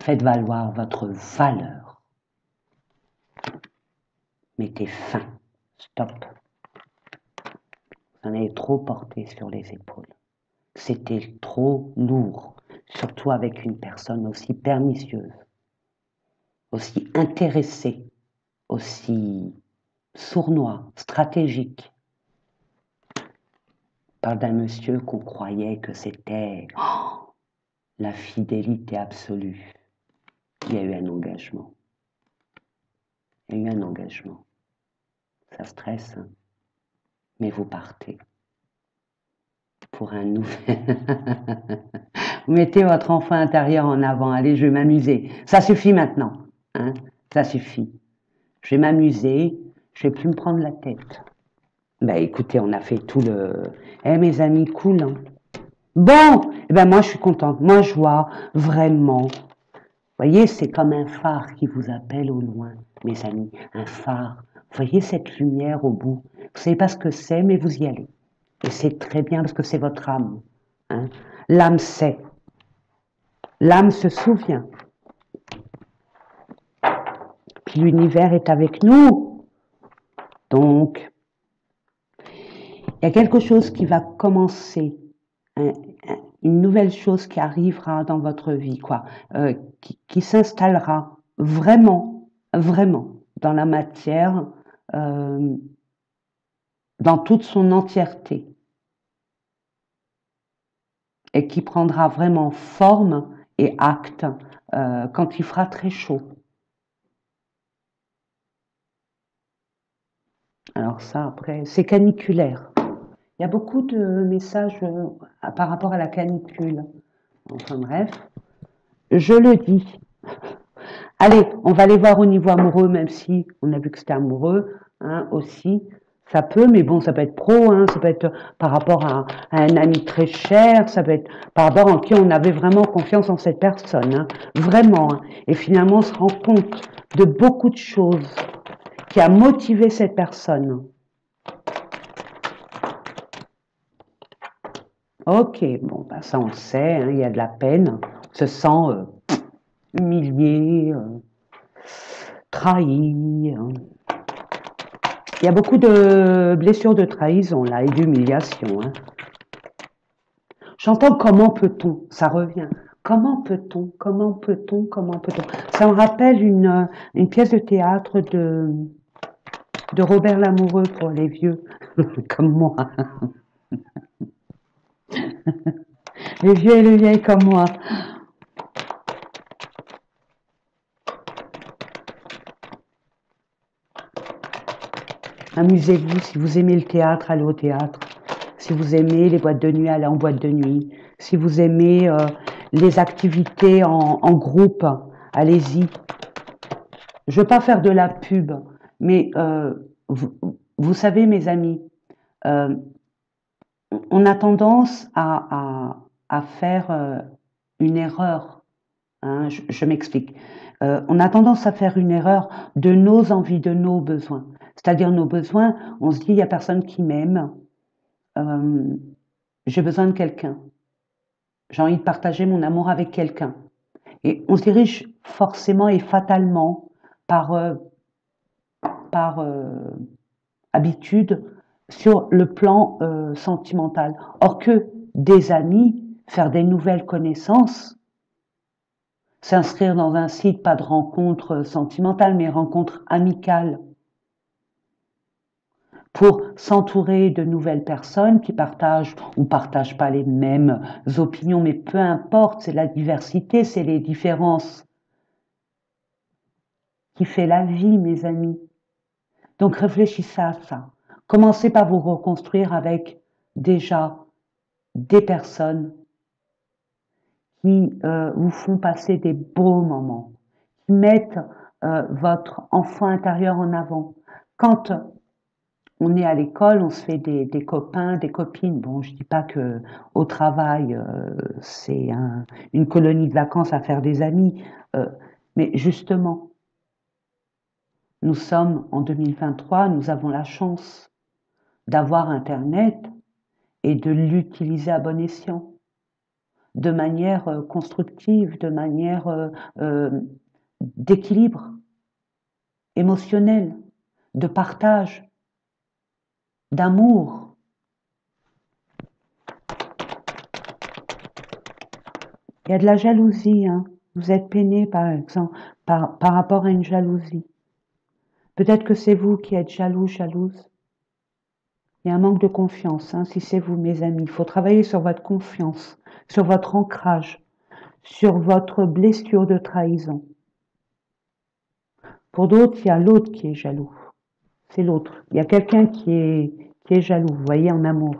Faites valoir votre valeur. Mettez fin. Stop. Vous en avez trop porté sur les épaules. C'était trop lourd, surtout avec une personne aussi pernicieuse, aussi intéressée, aussi sournois, stratégique. On parle d'un monsieur qu'on croyait que c'était la fidélité absolue. Il y a eu un engagement. Il y a eu un engagement. Ça stresse, hein? Mais vous partez pour un nouvel... Vous mettez votre enfant intérieur en avant. Allez, je vais m'amuser. Ça suffit maintenant. Hein? Ça suffit. Je vais m'amuser. Je vais plus me prendre la tête. Ben écoutez, on a fait tout le... Eh mes amis, cool. Hein? Bon, eh ben moi je suis contente. Moi je vois vraiment... Vous voyez, c'est comme un phare qui vous appelle au loin, mes amis. Un phare. Vous voyez cette lumière au bout. Vous ne savez pas ce que c'est, mais vous y allez. Et c'est très bien parce que c'est votre âme. Hein? L'âme sait. L'âme se souvient. Puis l'univers est avec nous. Donc, il y a quelque chose qui va commencer, une nouvelle chose qui arrivera dans votre vie, quoi, qui s'installera vraiment, vraiment dans la matière, dans toute son entièreté, et qui prendra vraiment forme et acte quand il fera très chaud. Alors ça, après, c'est caniculaire. Il y a beaucoup de messages par rapport à la canicule. Enfin bref, je le dis. Allez, on va aller voir au niveau amoureux, même si on a vu que c'était amoureux, hein, aussi. Ça peut, mais bon, ça peut être pro, hein, ça peut être par rapport à un ami très cher, ça peut être par rapport en qui on avait vraiment confiance en cette personne, hein, vraiment. Hein. Et finalement, on se rend compte de beaucoup de choses qui a motivé cette personne. Ok, bon, bah ça on le sait, hein, il y a de la peine, on se sent humilié, trahi. Hein. Il y a beaucoup de blessures de trahison là et d'humiliation. Hein. J'entends comment peut-on, ça revient. Comment peut-on, comment peut-on, comment peut-on. Ça me rappelle une pièce de théâtre de Robert Lamoureux pour les vieux, comme moi. Les vieux et les vieilles comme moi. Amusez-vous, si vous aimez le théâtre, allez au théâtre. Si vous aimez les boîtes de nuit, allez en boîte de nuit. Si vous aimez les activités en groupe, allez-y. Je ne veux pas faire de la pub, mais vous savez, mes amis, euh, on a tendance à faire une erreur. Hein, je m'explique. On a tendance à faire une erreur de nos envies, de nos besoins. C'est-à-dire nos besoins, on se dit, il n'y a personne qui m'aime, j'ai besoin de quelqu'un. J'ai envie de partager mon amour avec quelqu'un. Et on se dirige forcément et fatalement par habitude sur le plan sentimental. Or que des amis, faire des nouvelles connaissances, s'inscrire dans un site, pas de rencontre sentimentale, mais rencontre amicale, pour s'entourer de nouvelles personnes qui partagent ou partagent pas les mêmes opinions, mais peu importe, c'est la diversité, c'est les différences qui fait la vie, mes amis. Donc réfléchissez à ça. Commencez par vous reconstruire avec déjà des personnes qui vous font passer des beaux moments, qui mettent votre enfant intérieur en avant. Quand on est à l'école, on se fait des copains, des copines. Bon, je dis pas que au travail, c'est une colonie de vacances à faire des amis, mais justement, nous sommes en 2023, nous avons la chance d'avoir Internet et de l'utiliser à bon escient, de manière constructive, de manière d'équilibre émotionnel, de partage, d'amour. Il y a de la jalousie, hein. Vous êtes peiné, par exemple, par rapport à une jalousie. Peut-être que c'est vous qui êtes jaloux, jalouse. Il y a un manque de confiance, hein, si c'est vous, mes amis. Il faut travailler sur votre confiance, sur votre ancrage, sur votre blessure de trahison. Pour d'autres, il y a l'autre qui est jaloux. C'est l'autre. Il y a quelqu'un qui est jaloux, vous voyez, en amour.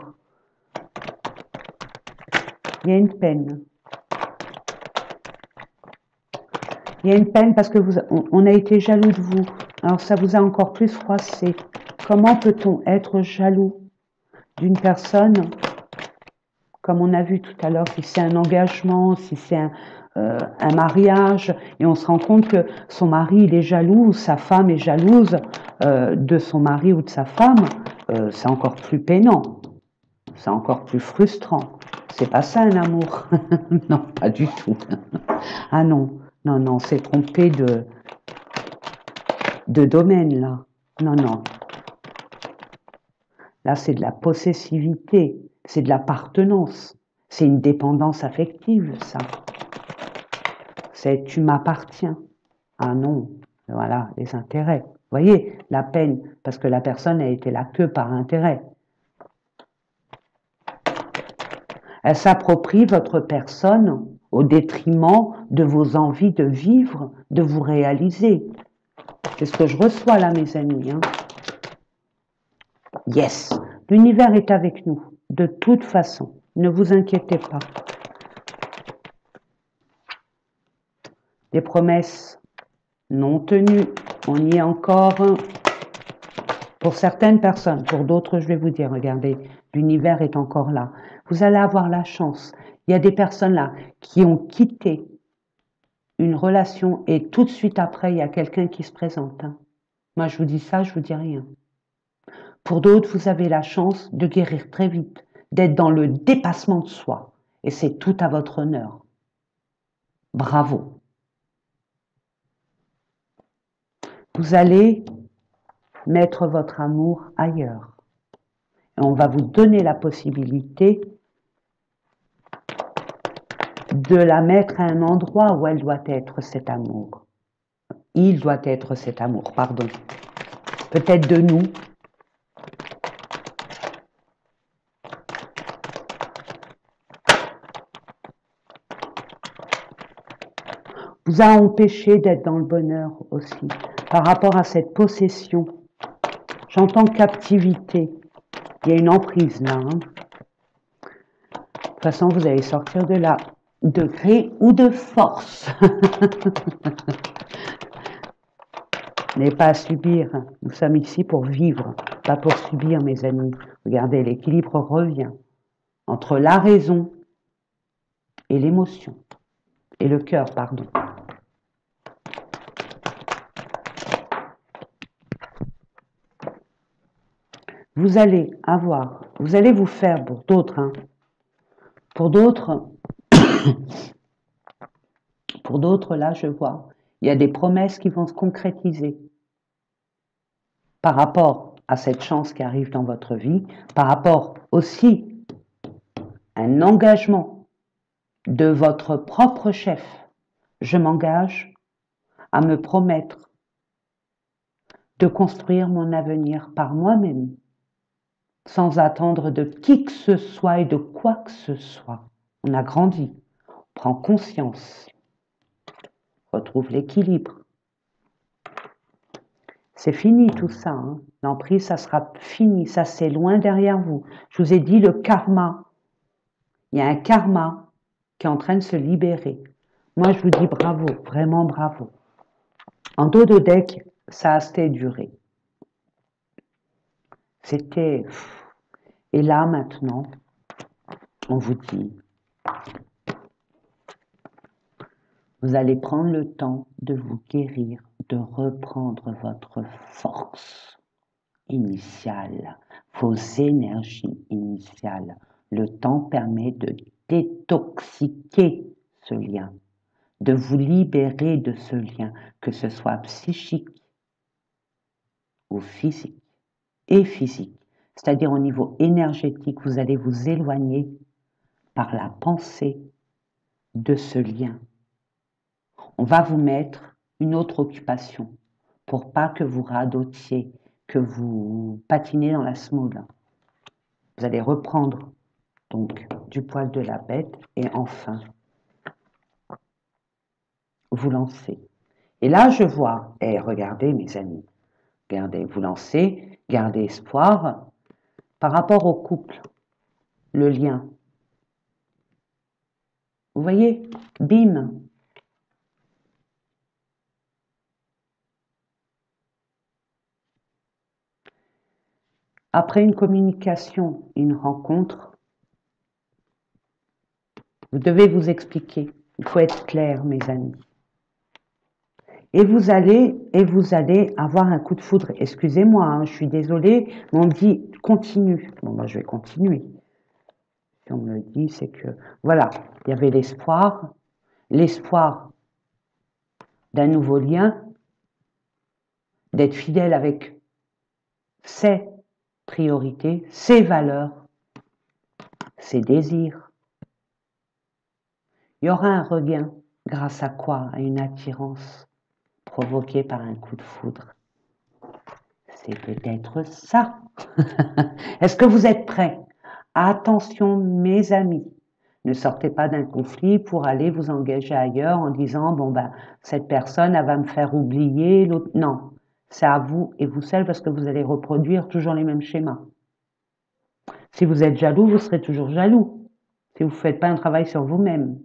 Il y a une peine. Il y a une peine parce que on a été jaloux de vous. Alors ça vous a encore plus froissé. Comment peut-on être jaloux d'une personne, comme on a vu tout à l'heure, si c'est un engagement, si c'est un mariage, et on se rend compte que son mari il est jaloux, ou sa femme est jalouse de son mari ou de sa femme, c'est encore plus peinant, c'est encore plus frustrant. C'est pas ça un amour. Non, pas du tout. Ah non, non, non, c'est trompé de domaine là. Non, non. Là, c'est de la possessivité, c'est de l'appartenance, c'est une dépendance affective, ça. C'est tu m'appartiens. Ah non, voilà, les intérêts. Vous voyez, la peine, parce que la personne a été là que par intérêt. Elle s'approprie votre personne au détriment de vos envies de vivre, de vous réaliser. C'est ce que je reçois là, mes amis. Hein. Yes, l'univers est avec nous, de toute façon. Ne vous inquiétez pas. Des promesses non tenues, on y est encore. Pour certaines personnes, pour d'autres, je vais vous dire, regardez, l'univers est encore là. Vous allez avoir la chance. Il y a des personnes là qui ont quitté une relation et tout de suite après, il y a quelqu'un qui se présente. Hein. Moi, je vous dis ça, je vous dis rien. Pour d'autres, vous avez la chance de guérir très vite, d'être dans le dépassement de soi. Et c'est tout à votre honneur. Bravo. Vous allez mettre votre amour ailleurs. Et on va vous donner la possibilité de la mettre à un endroit où elle doit être cet amour. Il doit être cet amour, pardon. Peut-être de nous. Vous a empêché d'être dans le bonheur aussi, par rapport à cette possession. J'entends captivité. Il y a une emprise là. Hein. De toute façon, vous allez sortir de là, de gré ou de force. N'ayez pas à subir. Nous sommes ici pour vivre, pas pour subir, mes amis. Regardez, l'équilibre revient entre la raison et l'émotion. Et le cœur, pardon. Vous allez vous faire pour d'autres, hein, pour d'autres, là, je vois, il y a des promesses qui vont se concrétiser par rapport à cette chance qui arrive dans votre vie, par rapport aussi à un engagement de votre propre chef. Je m'engage à me promettre de construire mon avenir par moi-même, sans attendre de qui que ce soit et de quoi que ce soit. On a grandi, on prend conscience, retrouve l'équilibre. C'est fini tout ça, hein. L'emprise, ça sera fini, ça c'est loin derrière vous. Je vous ai dit le karma. Il y a un karma qui est en train de se libérer. Moi, je vous dis bravo, vraiment bravo. En dos de deck, ça a assez duré. C'était... Et là, maintenant, on vous dit, vous allez prendre le temps de vous guérir, de reprendre votre force initiale, vos énergies initiales. Le temps permet de détoxiquer ce lien, de vous libérer de ce lien, que ce soit psychique ou physique, et physique. C'est-à-dire au niveau énergétique, vous allez vous éloigner par la pensée de ce lien. On va vous mettre une autre occupation pour pas que vous radotiez, que vous patinez dans la semoule. Vous allez reprendre donc du poil de la bête et enfin vous lancez. Et là, je vois, et regardez mes amis, regardez, vous lancez, gardez espoir par rapport au couple, le lien. Vous voyez, bim. Après une communication, une rencontre, vous devez vous expliquer. Il faut être clair, mes amis. Et vous allez avoir un coup de foudre. Excusez-moi, hein, je suis désolée, mais on me dit continue. Bon, moi, je vais continuer. Si on me le dit, c'est que voilà, il y avait l'espoir d'un nouveau lien, d'être fidèle avec ses priorités, ses valeurs, ses désirs. Il y aura un regain grâce à quoi? À une attirance provoquée par un coup de foudre. C'est peut-être ça. Est-ce que vous êtes prêts? Attention, mes amis. Ne sortez pas d'un conflit pour aller vous engager ailleurs en disant bon ben cette personne elle va me faire oublier l'autre. Non, c'est à vous et vous seul parce que vous allez reproduire toujours les mêmes schémas. Si vous êtes jaloux, vous serez toujours jaloux. Si vous ne faites pas un travail sur vous-même.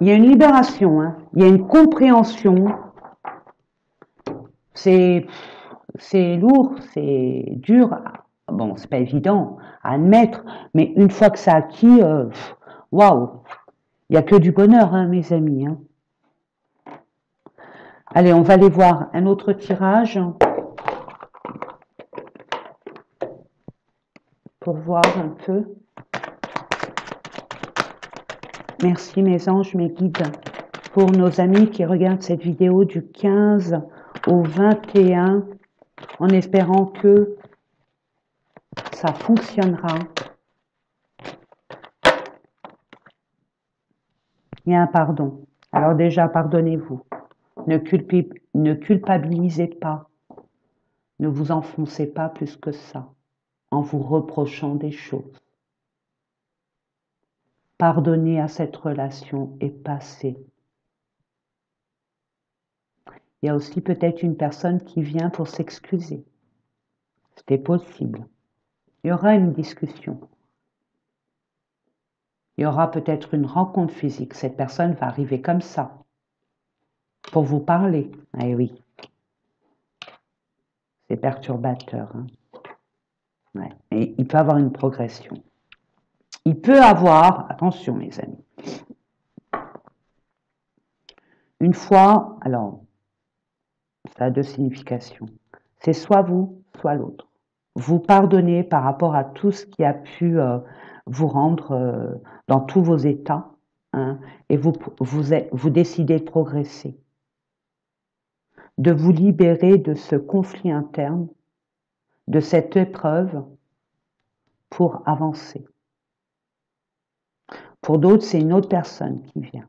Il y a une libération, hein. Il y a une compréhension. C'est lourd, c'est dur. Bon, c'est pas évident à admettre, mais une fois que c'est acquis, waouh, il n'y a que du bonheur, hein, mes amis. Hein. Allez, on va aller voir un autre tirage pour voir un peu. Merci mes anges, mes guides, pour nos amis qui regardent cette vidéo du 15 au 21, en espérant que ça fonctionnera. Il y a un pardon. Alors déjà, pardonnez-vous. Ne culpabilisez pas. Ne vous enfoncez pas plus que ça en vous reprochant des choses. Pardonnez à cette relation et passez. Il y a aussi peut-être une personne qui vient pour s'excuser. C'était possible. Il y aura une discussion. Il y aura peut-être une rencontre physique. Cette personne va arriver comme ça pour vous parler. Eh oui. C'est perturbateur. Hein. Ouais. Et il peut avoir une progression. Il peut avoir, attention mes amis, une fois, alors, ça a deux significations. C'est soit vous, soit l'autre. Vous pardonnez par rapport à tout ce qui a pu vous rendre dans tous vos états, hein, et vous décidez de progresser, de vous libérer de ce conflit interne, de cette épreuve pour avancer. Pour d'autres, c'est une autre personne qui vient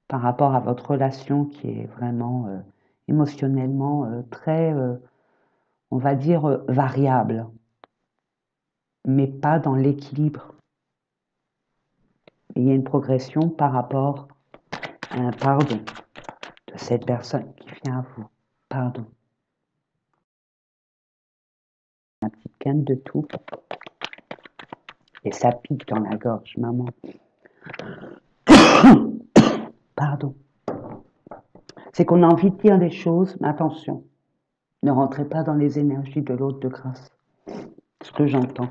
par rapport à votre relation qui est vraiment émotionnellement très, on va dire, variable, mais pas dans l'équilibre. Il y a une progression par rapport à un pardon de cette personne qui vient à vous. Pardon. Ma petite canne de tout. Et ça pique dans la gorge, maman. Pardon. C'est qu'on a envie de dire des choses, mais attention, ne rentrez pas dans les énergies de l'autre de grâce. Ce que j'entends.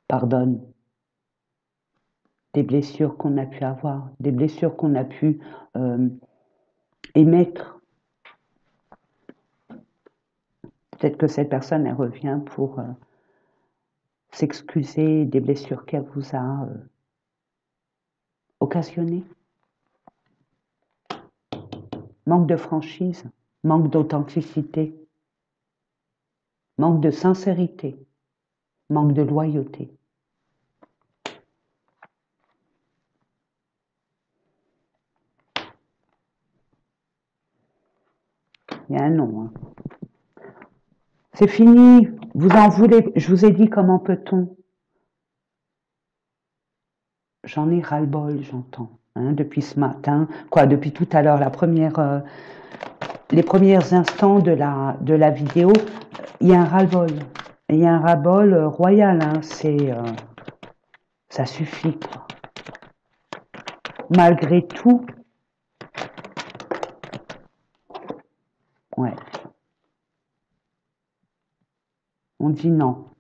Pardonne. Des blessures qu'on a pu avoir, des blessures qu'on a pu émettre. Peut-être que cette personne, elle revient pour s'excuser des blessures qu'elle vous a occasionnées. Manque de franchise, manque d'authenticité, manque de sincérité, manque de loyauté. Il y a un nom. Hein. C'est fini, vous en voulez, je vous ai dit comment peut-on. J'en ai ras-le-bol, j'entends, hein, depuis ce matin, depuis tout à l'heure, les premiers instants de la vidéo, il y a un ras-le-bol. Il y a un ras-le-bol royal, hein, ça suffit, quoi. Malgré tout, ouais, on dit non.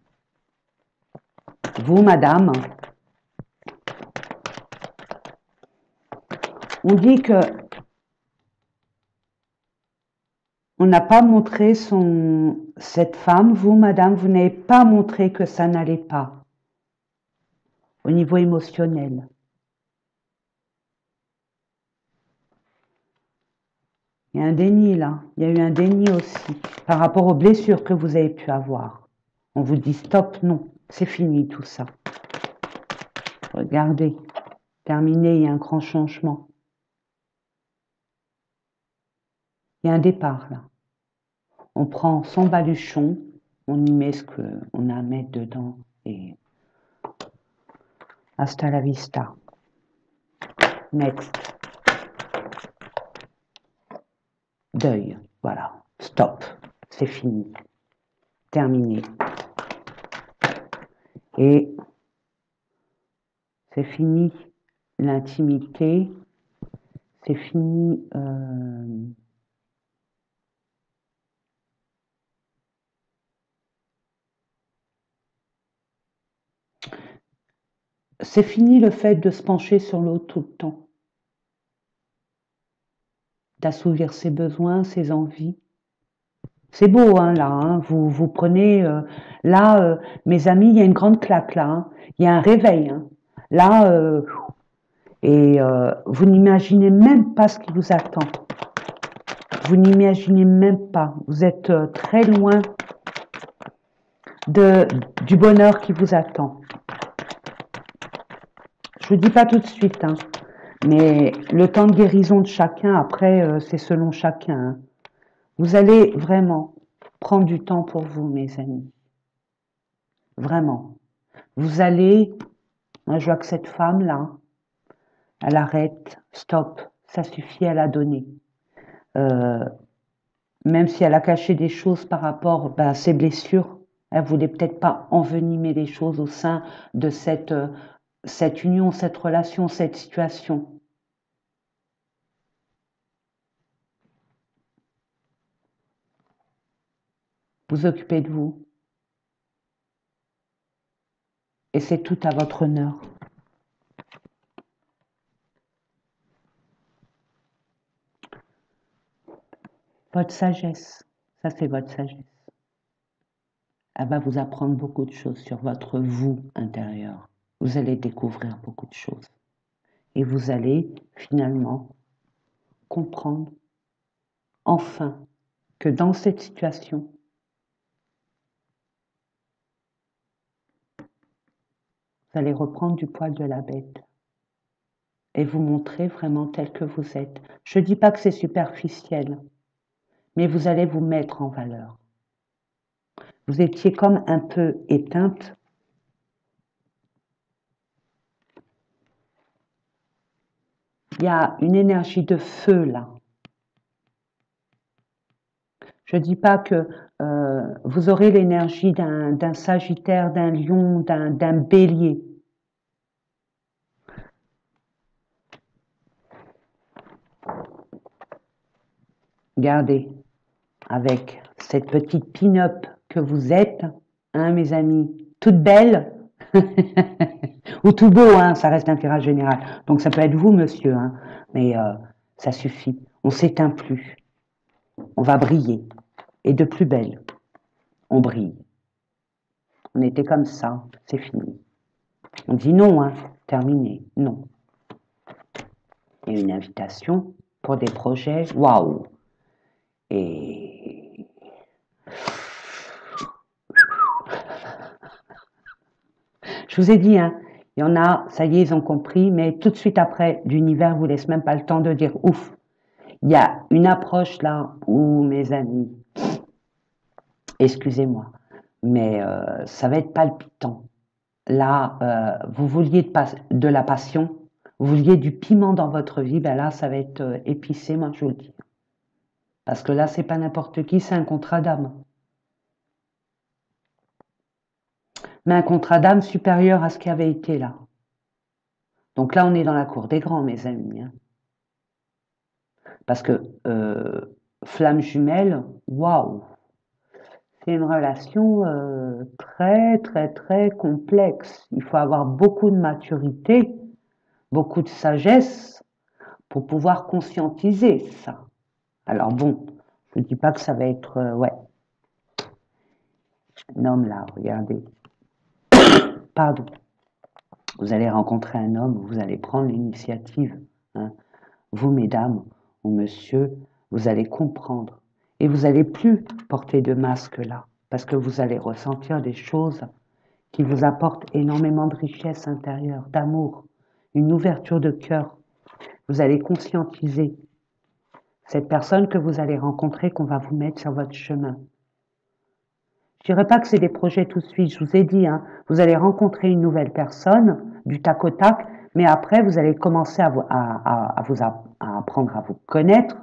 Vous, madame, on dit que on n'a pas montré cette femme, vous, madame, vous n'avez pas montré que ça n'allait pas au niveau émotionnel. Il y a un déni là, il y a eu un déni aussi par rapport aux blessures que vous avez pu avoir. On vous dit stop, non, c'est fini tout ça. Regardez, terminé, il y a un grand changement. Il y a un départ là. On prend son baluchon, on y met ce qu'on a à mettre dedans et hasta la vista. Next. Deuil, voilà, stop, c'est fini, terminé. Et c'est fini l'intimité, c'est fini c'est fini le fait de se pencher sur l'autre tout le temps, d'assouvir ses besoins, ses envies. C'est beau, hein, là, hein, vous prenez, là, mes amis, il y a une grande claque, là, hein, il y a un réveil, hein, là, et vous n'imaginez même pas ce qui vous attend. Vous n'imaginez même pas, vous êtes très loin du bonheur qui vous attend. Je vous dis pas tout de suite, hein, mais le temps de guérison de chacun, après, c'est selon chacun. Hein. Vous allez vraiment prendre du temps pour vous, mes amis. Vraiment. Vous allez, je vois que cette femme-là, elle arrête, stop, ça suffit, elle a donné. Même si elle a caché des choses par rapport à ses blessures, elle voulait peut-être pas envenimer les choses au sein de cette union, cette relation, cette situation. Vous occupez de vous. Et c'est tout à votre honneur. Votre sagesse, ça c'est votre sagesse. Elle va vous apprendre beaucoup de choses sur votre vous intérieur. Vous allez découvrir beaucoup de choses. Et vous allez finalement comprendre enfin que dans cette situation, vous allez reprendre du poil de la bête et vous montrer vraiment tel que vous êtes. Je ne dis pas que c'est superficiel, mais vous allez vous mettre en valeur. Vous étiez comme un peu éteinte. Il y a une énergie de feu là. Je ne dis pas que vous aurez l'énergie d'un Sagittaire, d'un Lion, d'un Bélier. Regardez, avec cette petite pin-up que vous êtes, hein, mes amis, toute belle, ou tout beau, hein, ça reste un tirage général. Donc ça peut être vous, monsieur, hein, mais ça suffit. On s'éteint plus. On va briller. Et de plus belle, on brille. On était comme ça, c'est fini. On dit non, hein, terminé, non. Et une invitation pour des projets, waouh. Et je vous ai dit, hein, il y en a, ça y est, ils ont compris, mais tout de suite après, l'univers vous laisse même pas le temps de dire ouf. Il y a une approche là où, mes amis, excusez-moi, mais ça va être palpitant. Là, vous vouliez de la passion, vous vouliez du piment dans votre vie, ben là, ça va être épicé, moi je vous le dis. Parce que là, c'est pas n'importe qui, c'est un contrat d'âme. Mais un contrat d'âme supérieur à ce qui avait été là. Donc là, on est dans la cour des grands, mes amis. Hein. Parce que flamme jumelle, waouh, c'est une relation très, très, très complexe. Il faut avoir beaucoup de maturité, beaucoup de sagesse pour pouvoir conscientiser ça. Alors bon, je ne dis pas que ça va être... ouais. Un homme là, regardez. Pardon. Vous allez rencontrer un homme, vous allez prendre l'initiative. Hein. Vous, mesdames ou monsieur, vous allez comprendre. Et vous n'allez plus porter de masque là, parce que vous allez ressentir des choses qui vous apportent énormément de richesse intérieure, d'amour, une ouverture de cœur. Vous allez conscientiser cette personne que vous allez rencontrer, qu'on va vous mettre sur votre chemin. Je dirais pas que c'est des projets tout de suite, je vous ai dit, hein, vous allez rencontrer une nouvelle personne du tac au tac, mais après vous allez commencer à apprendre à vous connaître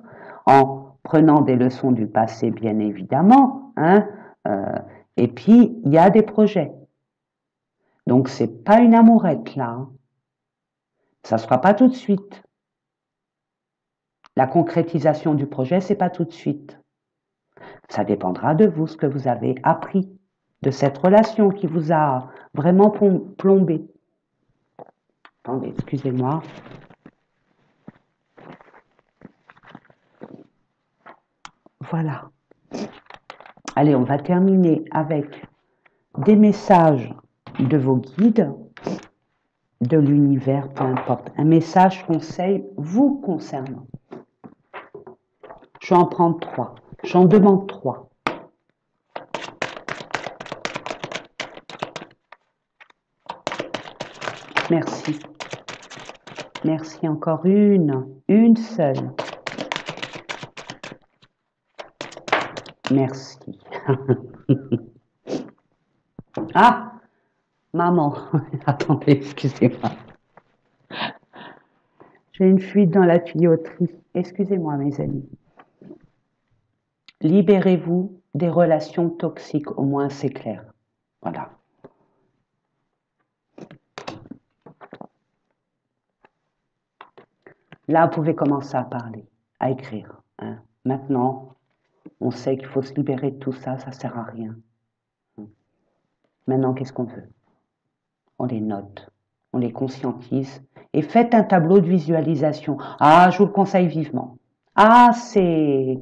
en prenant des leçons du passé, bien évidemment, hein, et puis il y a des projets. Donc c'est pas une amourette là, hein. Ça se fera pas tout de suite. La concrétisation du projet, c'est pas tout de suite. Ça dépendra de vous, ce que vous avez appris de cette relation qui vous a vraiment plombé. Attendez, excusez-moi. Voilà. Allez, on va terminer avec des messages de vos guides, de l'univers, peu importe. Un message conseil vous concernant. Je vais en prendre 3. J'en demande 3. Merci. Merci encore une seule. Merci. Ah, maman, attendez, excusez-moi. J'ai une fuite dans la tuyauterie. Excusez-moi, mes amis. Libérez-vous des relations toxiques, au moins c'est clair. Voilà. Là, vous pouvez commencer à parler, à écrire. Hein. Maintenant, on sait qu'il faut se libérer de tout ça, ça ne sert à rien. Maintenant, qu'est-ce qu'on veut? On les note, on les conscientise et faites un tableau de visualisation. Ah, je vous le conseille vivement. Ah, c'est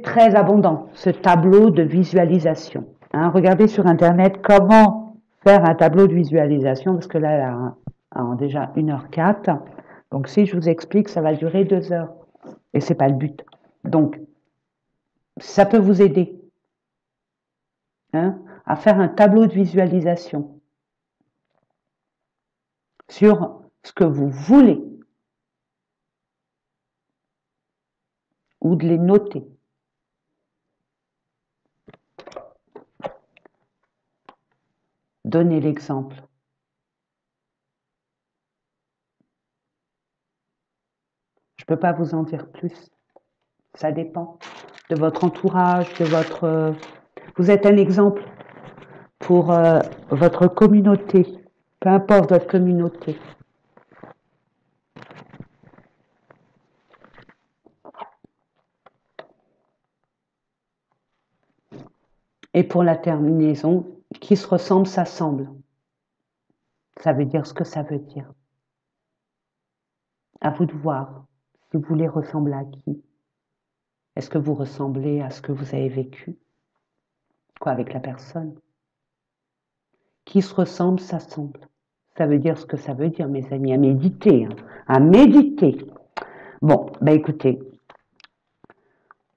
très abondant, ce tableau de visualisation. Hein, regardez sur Internet comment faire un tableau de visualisation, parce que là, déjà 1h04. Donc, si je vous explique, ça va durer 2 heures. Et c'est pas le but. Donc, ça peut vous aider hein, à faire un tableau de visualisation sur ce que vous voulez ou de les noter. Donnez l'exemple. Je ne peux pas vous en dire plus. Ça dépend de votre entourage, de votre... Vous êtes un exemple pour votre communauté, peu importe votre communauté. Et pour la terminaison, qui se ressemble s'assemble. Ça veut dire ce que ça veut dire. À vous de voir si vous voulez ressembler à qui. Est-ce que vous ressemblez à ce que vous avez vécu? Quoi, avec la personne? Qui se ressemble s'assemble. Ça veut dire ce que ça veut dire, mes amis, à méditer. Hein, à méditer. Bon, ben écoutez,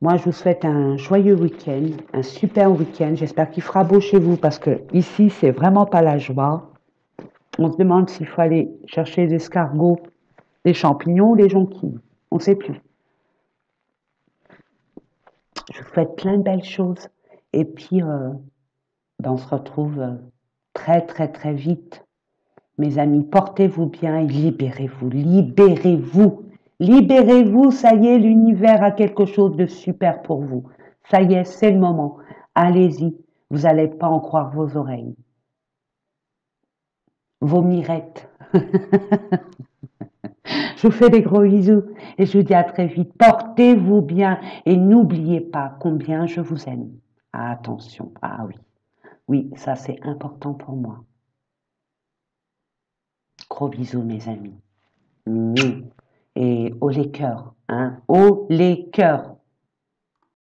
moi je vous souhaite un joyeux week-end, un super week-end. J'espère qu'il fera beau chez vous parce que ici c'est vraiment pas la joie. On se demande s'il faut aller chercher des escargots, des champignons ou des jonquilles. On ne sait plus. Je vous souhaite plein de belles choses. Et puis, ben on se retrouve très très très vite. Mes amis, portez-vous bien et libérez-vous, libérez-vous, libérez-vous, ça y est, l'univers a quelque chose de super pour vous. Ça y est, c'est le moment. Allez-y, vous n'allez pas en croire vos oreilles. Vos mirettes. Je vous fais des gros bisous et je vous dis à très vite. Portez-vous bien et n'oubliez pas combien je vous aime. Ah, attention, ah oui, oui, ça c'est important pour moi. Gros bisous mes amis. Et haut les cœurs, hein, haut les cœurs.